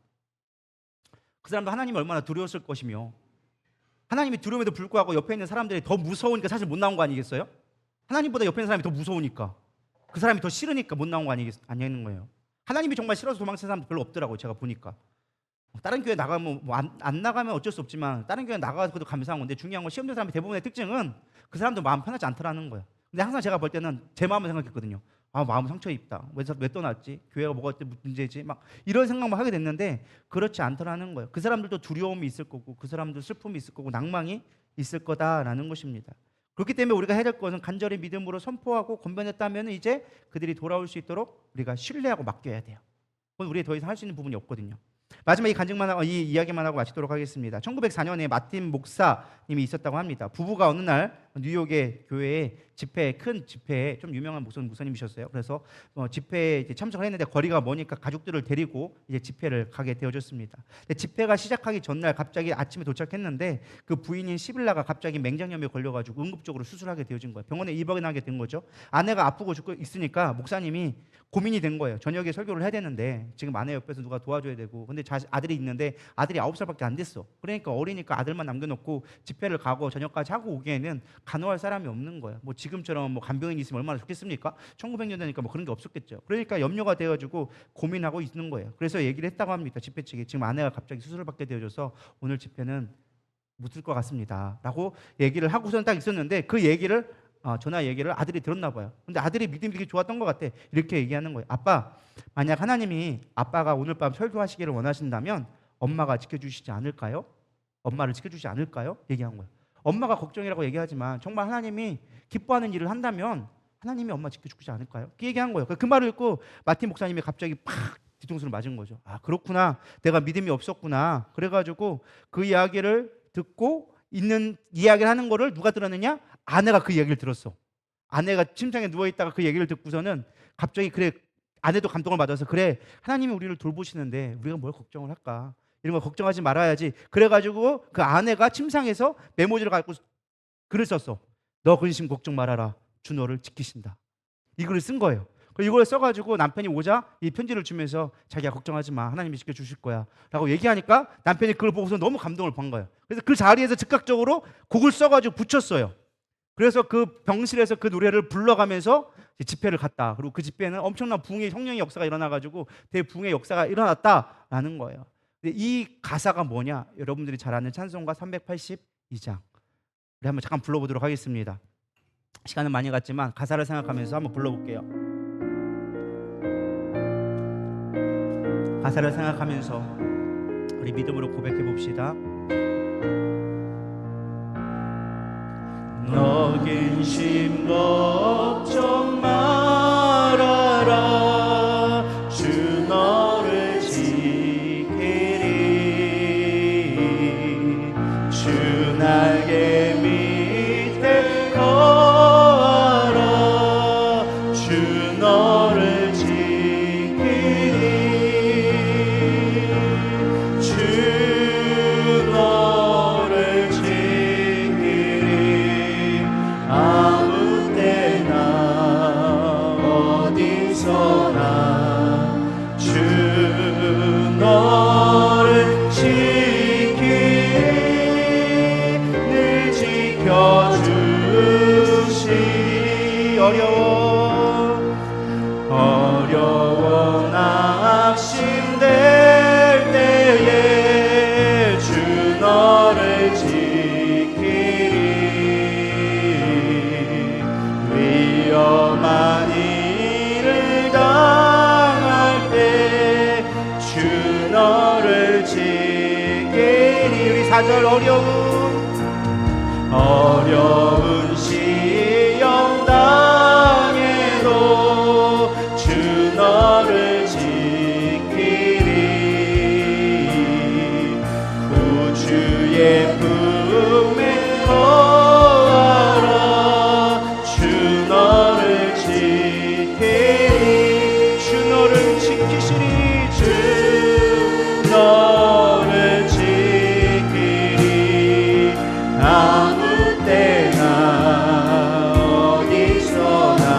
그 사람도 하나님이 얼마나 두려웠을 것이며 하나님이 두려움에도 불구하고 옆에 있는 사람들이 더 무서우니까 사실 못 나온 거 아니겠어요? 하나님보다 옆에 있는 사람이 더 무서우니까 그 사람이 더 싫으니까 못 나온 거 아니겠는 거예요. 하나님이 정말 싫어서 도망치는 사람도 별로 없더라고요. 제가 보니까 다른 교회 나가면 안 나가면 어쩔 수 없지만 다른 교회 나가서 그래도 감사한 건데 중요한 건 시험된 사람의 대부분의 특징은 그 사람도 마음 편하지 않더라는 거예요. 근데 항상 제가 볼 때는 제 마음을 생각했거든요. 마음 상처 입다. 왜 떠났지? 교회가 뭐가 문제지? 이런 생각만 하게 됐는데 그렇지 않더라는 거예요. 그 사람들도 두려움이 있을 거고 그 사람도 슬픔이 있을 거고 낭망이 있을 거다라는 것입니다. 그렇기 때문에 우리가 해야 될 것은 간절히 믿음으로 선포하고 권면했다면 이제 그들이 돌아올 수 있도록 우리가 신뢰하고 맡겨야 돼요. 그건 우리가 더 이상 할 수 있는 부분이 없거든요. 마지막 이 이야기만 하고 마치도록 하겠습니다. 1904년에 마틴 목사님이 있었다고 합니다. 부부가 어느 날 뉴욕의 교회에 큰 집회에 좀 유명한 목사님이셨어요. 그래서 집회에 참석을 했는데 거리가 머니까 가족들을 데리고 이제 집회를 가게 되어졌습니다. 근데 집회가 시작하기 전날 갑자기 아침에 도착했는데 그 부인인 시빌라가 갑자기 맹장염에 걸려가지고 응급적으로 수술하게 되어진 거예요. 병원에 입원하게 된 거죠. 아내가 아프고 죽고 있으니까 목사님이 고민이 된 거예요. 저녁에 설교를 해야 되는데 지금 아내 옆에서 누가 도와줘야 되고 근데 아들이 있는데 아들이 9살밖에 안 됐어. 그러니까 어리니까 아들만 남겨놓고 집회를 가고 저녁까지 하고 오기에는 간호할 사람이 없는 거예요. 지금처럼 간병인이 있으면 얼마나 좋겠습니까? 1900년대니까 그런 게 없었겠죠. 그러니까 염려가 되어가지고 고민하고 있는 거예요. 그래서 얘기를 했다고 합니다. 집회 측에 지금 아내가 갑자기 수술을 받게 되어져서 오늘 집회는 못 들 것 같습니다 라고 얘기를 하고서는 딱 있었는데 그 얘기를 전화 얘기를 아들이 들었나 봐요. 근데 아들이 믿음이 되게 좋았던 것 같아. 이렇게 얘기하는 거예요. 아빠, 만약 하나님이 아빠가 오늘 밤 설교하시기를 원하신다면 엄마가 지켜주시지 않을까요? 엄마를 지켜주지 않을까요? 얘기한 거예요. 엄마가 걱정이라고 얘기하지만 정말 하나님이 기뻐하는 일을 한다면 하나님이 엄마 지켜주지 않을까요? 그 얘기한 거예요. 그 말을 듣고 마틴 목사님이 갑자기 팍 뒤통수를 맞은 거죠. 그렇구나. 내가 믿음이 없었구나. 그래가지고 그 이야기를 듣고 있는 이야기를 하는 거를 누가 들었느냐? 아내가 그 얘기를 들었어. 아내가 침상에 누워있다가 그 얘기를 듣고서는 갑자기 그래, 아내도 감동을 받아서 그래, 하나님이 우리를 돌보시는데 우리가 뭘 걱정을 할까? 이런 거 걱정하지 말아야지. 그래가지고 그 아내가 침상에서 메모지를 갖고 글을 썼어. 너 근심 걱정 말아라. 주 너를 지키신다. 이 글을 쓴 거예요. 이걸 써가지고 남편이 오자 이 편지를 주면서 자기야 걱정하지 마, 하나님이 지켜주실 거야 라고 얘기하니까 남편이 그걸 보고서 너무 감동을 받은 거예요. 그래서 그 자리에서 즉각적으로 곡을 써가지고 붙였어요. 그래서 그 병실에서 그 노래를 불러가면서 집회를 갔다. 그리고 그 집회는 엄청난 부흥의 성령의 역사가 일어나가지고 대부흥의 역사가 일어났다라는 거예요. 근데 이 가사가 뭐냐? 여러분들이 잘 아는 찬송가 382장. 우리 한번 잠깐 불러보도록 하겠습니다. 시간은 많이 갔지만 가사를 생각하면서 한번 불러볼게요. 가사를 생각하면서 우리 믿음으로 고백해 봅시다. 너 근심 걱정 말아라 주 너를 지키리 주 날개 밑에 거하라 주 너를 지키리 주 너를 지키리 아무 때나 어디서나 주 너를 지키리 늘 지켜주시리 어려워 낙심될 때에 주 너를 지키리 위험한 일을 당할 때 주 너를 지키리 우리 4절 어려운 시험 당해도 주 너를 지키리 구주의 품에 거하라 주 너를 지키리 주 너를 지키시리 주 너를 지키리 아무 때나 어디서나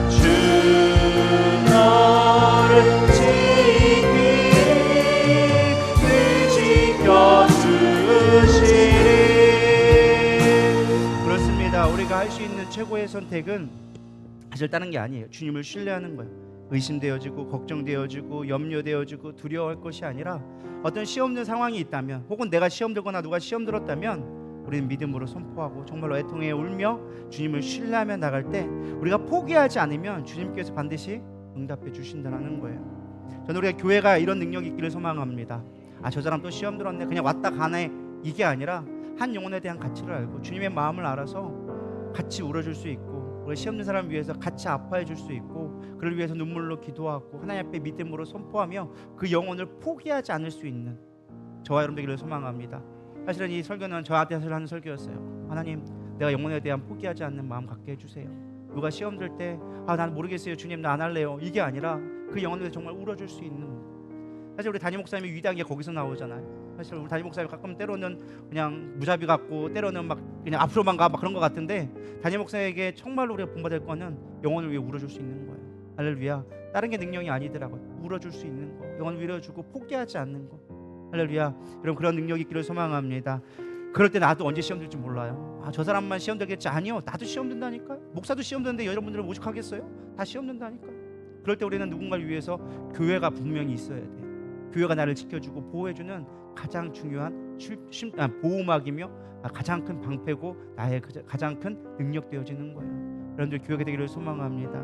주 너를 지키리 늘 지켜주시리. 그렇습니다. 우리가 할 수 있는 최고의 선택은 사실 다른 게 아니에요. 주님을 신뢰하는 거예요. 의심되어지고 걱정되어지고 염려되어지고 두려워할 것이 아니라 어떤 시험 든 상황이 있다면 혹은 내가 시험 들거나 누가 시험 들었다면 우리는 믿음으로 선포하고 정말로 애통해 울며 주님을 신뢰하며 나갈 때 우리가 포기하지 않으면 주님께서 반드시 응답해 주신다는 거예요. 저는 우리가 교회가 이런 능력이 있기를 소망합니다. 저 사람 또 시험 들었네 그냥 왔다 가네 이게 아니라 한 영혼에 대한 가치를 알고 주님의 마음을 알아서 같이 울어줄 수 있고 우리 시험 든 사람을 위해서 같이 아파해 줄 수 있고 그를 위해서 눈물로 기도하고 하나님 앞에 믿음으로 선포하며 그 영혼을 포기하지 않을 수 있는 저와 여러분 되기를 소망합니다. 사실은 이 설교는 저한테 사실 하는 설교였어요. 하나님 내가 영혼에 대한 포기하지 않는 마음 갖게 해주세요. 누가 시험 들 때 난 모르겠어요 주님 나 안 할래요 이게 아니라 그 영혼에 대해서 정말 울어줄 수 있는 사실 우리 담임 목사님이 위대한 게 거기서 나오잖아요. 사실 우리 담임 목사님 가끔 때로는 그냥 무자비 같고 때로는 막 그냥 앞으로만 가 막 그런 것 같은데 담임 목사에게 정말로 우리가 본받을 거는 영혼을 위해 울어줄 수 있는 거예요. 할렐루야. 다른 게 능력이 아니더라고요. 울어줄 수 있는 거, 영혼을 위로해주고 포기하지 않는 거. 할렐루야. 여러분 그런 능력이 있기를 소망합니다. 그럴 때 나도 언제 시험 들지 몰라요. 저 사람만 시험 들겠지. 아니요 나도 시험 든다니까요. 목사도 시험 드는데 여러분들은 오죽하겠어요? 다 시험 든다니까요. 그럴 때 우리는 누군가를 위해서 교회가 분명히 있어야 돼요. 교회가 나를 지켜주고 보호해주는 가장 중요한 보호막이며 가장 큰 방패고 나의 가장 큰 능력 되어지는 거예요. 여러분들 교회가 되기를 소망합니다.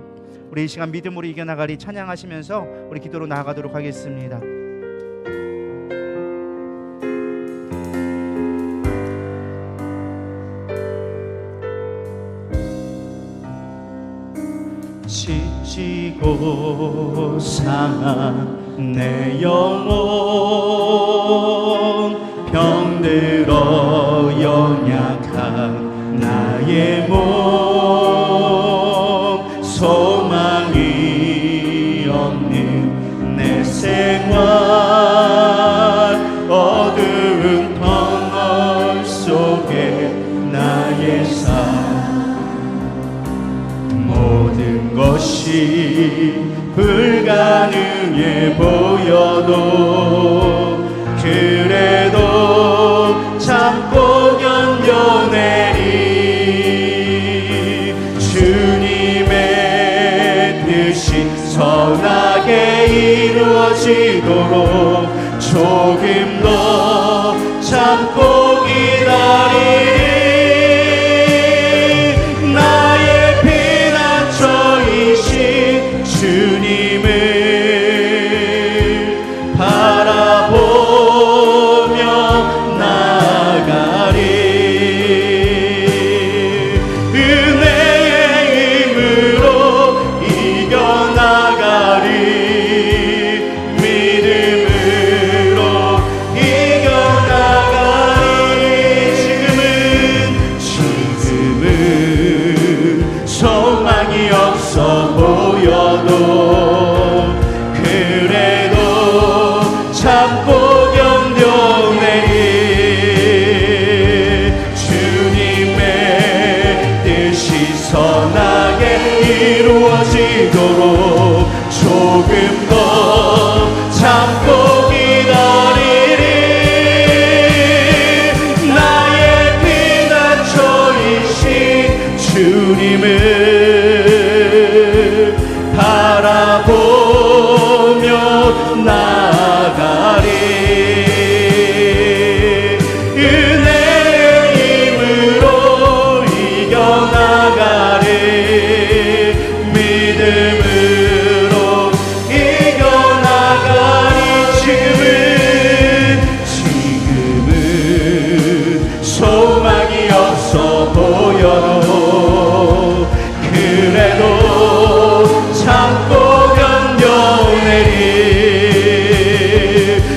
우리 이 시간 믿음으로 이겨나가리 찬양하시면서 우리 기도로 나아가도록 하겠습니다. 지치고 상한 내 영혼 병들어 연약한 나의 몸 소망이 없는 내 생활 어두운 터널 속에 나의 삶 불가능해 보여도 그래도 참고 견뎌내리 주님의 뜻이 선하게 이루어지도록 조금 더 참고 기다리리 나의 피난처이신 주님을 바라보며 나아가리 은혜의 힘으로 이겨나가리 믿음으로 이겨나가리 지금은 소망이 없어 보여도 그래도 참고 견뎌내리 주님의 뜻이 선하게 이루어지도록 조금 더 참고 기다리리 나의 피난처이신 주님을 바라보며 나아가리 은혜의 힘으로 이겨나가리 믿음으로 이겨나가리 지금은 소망이 없어 보여도 그래도 참고 견뎌내리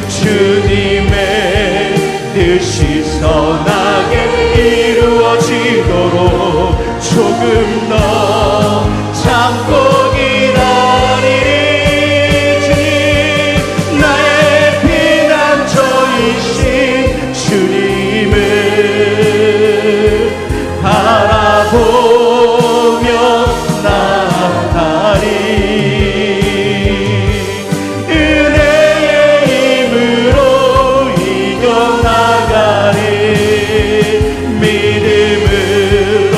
주님의 뜻이 선하게 이루어지도록 조금 더 참고 기다리리 주님 나의 피난처이신 주님을 바라보며 나아가리 은혜의 힘으로 이겨나가리 믿음으로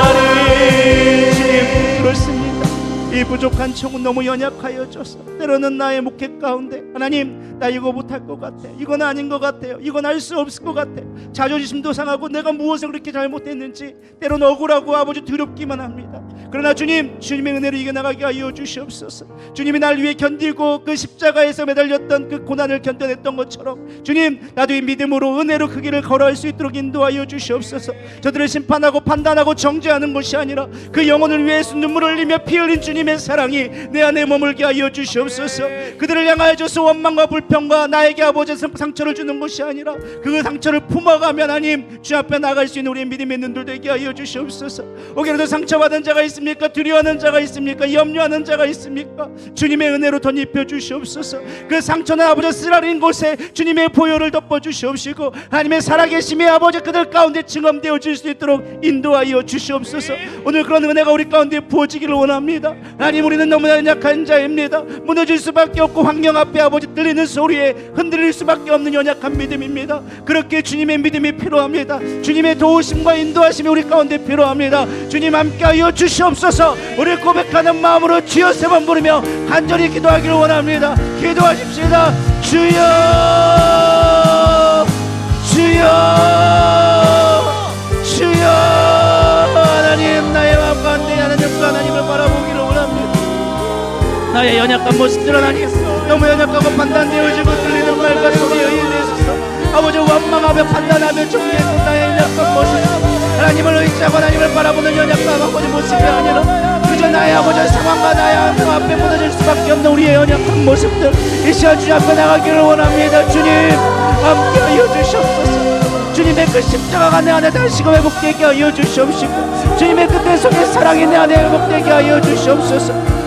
이겨나가리 주님 그렇습니다. 이 부족한 청은 너무 연약하여져서 때로는 나의 목회 가운데 하나님 나 이거 못할 것 같아 이건 아닌 것 같아요 이건 할 수 없을 것 같아요 자존심도 상하고 내가 무엇을 그렇게 잘못했는지 때로는 억울하고 아버지 두렵기만 합니다. 그러나 주님 주님의 은혜로 이겨나가게 하여 주시옵소서. 주님이 날 위해 견디고 그 십자가에서 매달렸던 그 고난을 견뎌냈던 것처럼 주님 나도 이 믿음으로 은혜로 그 길을 걸어갈 수 있도록 인도하여 주시옵소서. 저들을 심판하고 판단하고 정죄하는 것이 아니라 그 영혼을 위해서 눈물을 흘리며 피 흘린 주님의 사랑이 내 안에 머물게 하여 주시옵소서. 그들을 향하여져서 원망과 불평과 나에게 아버지 상처를 주는 것이 아니라 그 상처를 품어가며 하나님 주 앞에 나갈 수 있는 우리의 믿음의 눈들 되게 하여 주시옵소서. 혹여라도 상처받은 자가 있습니까? 두려워하는 자가 있습니까? 염려하는 자가 있습니까? 주님의 은혜로 덧입혀 주시옵소서. 그 상처는 아버지 쓰라린 곳에 주님의 보혈을 덮어 주시옵시고 하나님의 살아계심이 아버지 그들 가운데 증언되어 질 수 있도록 인도하여 주시옵소서. 오늘 그런 은혜가 우리 가운데 부어지기를 원합니다. 하나님 우리는 너무나 연약한 자입니다. 무너질 수밖에 없고 환경 앞에 아버지 들리는 소리에 흔들릴 수밖에 없는 연약한 믿음입니다. 그렇게 주님의 믿음이 필요합니다. 주님의 도우심과 인도하심이 우리 가운데 필요합니다. 주님 함께하여 주시옵소서. 우리 고백하는 마음으로 주여 세 번 부르며 간절히 기도하기를 원합니다. 기도하십시다. 주여 주여 주여. 하나님 나의 마음 가운데 하나님을 바라보기를 원합니다. 나의 연약한 모습들 하나님 너무 연약하고 판단되어지고 들리는 말과 소리에 의해서 아버지 원망하며 판단하며 정죄하는 나의 연약한 모습 하나님을 의지하고 하나님을 바라보는 연약한 아버지 모습이 아니라 그저 나의 아버지 상황과 나의 하나님 앞에 무너질 수밖에 없는 우리의 연약한 모습들 이 시간 주님 앞에 나가기를 원합니다. 주님 함께하여 주시옵소서. 주님의 그 십자가가 내 안에 다시금 회복되게 하여 주시옵시고 주님의 그때 속에 사랑이 내 안에 회복되게 하여 주시옵소서.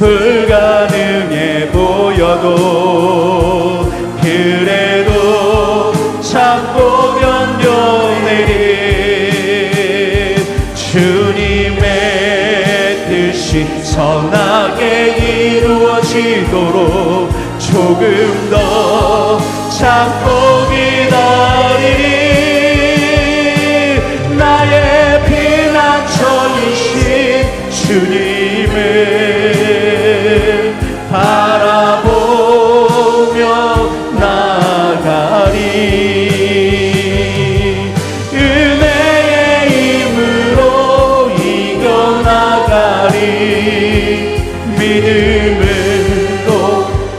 불가능해 보여도 그래도 참고 견뎌내린 주님의 뜻이 선하게 이루어지도록 조금 더 참고 기다리니 나의 피난처이신 주님을 바라보며 나아가리. 은혜의 힘으로 이겨나가리. 믿음으로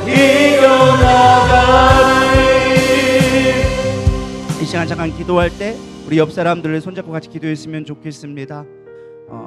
이겨나가리. 이 시간 잠깐 기도할 때 우리 옆 사람들을 손잡고 같이 기도했으면 좋겠습니다.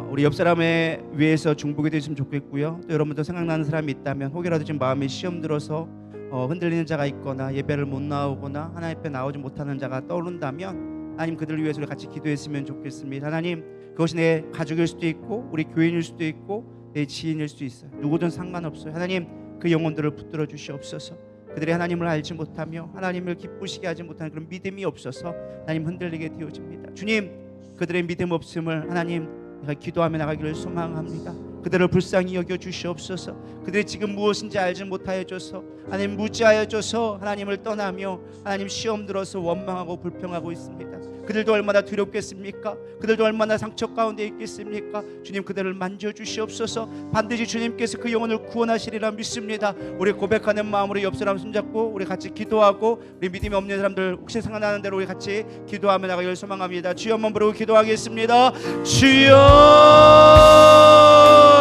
우리 옆 사람에 위해서 중보가 되셨으면 좋겠고요. 또 여러분도 생각나는 사람이 있다면 혹여라도 지금 마음에 시험 들어서 흔들리는 자가 있거나 예배를 못 나오거나 하나님 앞에 나오지 못하는 자가 떠오른다면 하나님 그들을 위해서 우리 같이 기도했으면 좋겠습니다. 하나님 그것이 내 가족일 수도 있고 우리 교인일 수도 있고 내 지인일 수도 있어요. 누구든 상관없어요. 하나님 그 영혼들을 붙들어 주시옵소서. 그들이 하나님을 알지 못하며 하나님을 기쁘시게 하지 못하는 그런 믿음이 없어서 하나님 흔들리게 되어집니다. 주님 그들의 믿음 없음을 하나님 내가 기도하며 나가기를 소망합니다. 그들을 불쌍히 여겨 주시옵소서. 그들이 지금 무엇인지 알지 못하여 줘서 하나님 무지하여 줘서 하나님을 떠나며 하나님 시험 들어서 원망하고 불평하고 있습니다. 그들도 얼마나 두렵겠습니까? 그들도 얼마나 상처 가운데 있겠습니까? 주님 그들을 만져주시옵소서. 반드시 주님께서 그 영혼을 구원하시리라 믿습니다. 우리 고백하는 마음으로 옆 사람 손잡고 우리 같이 기도하고 우리 믿음이 없는 사람들 혹시 생각나는 대로 우리 같이 기도하며 나가기를 소망합니다. 주여 한번 부르고 기도하겠습니다. 주여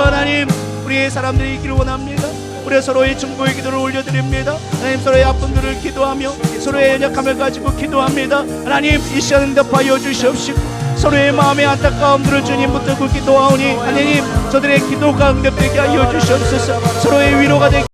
하나님 우리의 사람들이 있기를 원합니다. 우리 서로의 중보의 기도를 올려드립니다. 하나님 서로의 아픔들을 기도하며 서로의 연약함을 가지고 기도합니다. 하나님 이 시간 응답하여 주시옵시고 서로의 마음의 안타까움들을 주님 붙들고 기도하오니 하나님 저들의 기도가 응답되게 하여 주시옵소서. 서로의 위로가 되게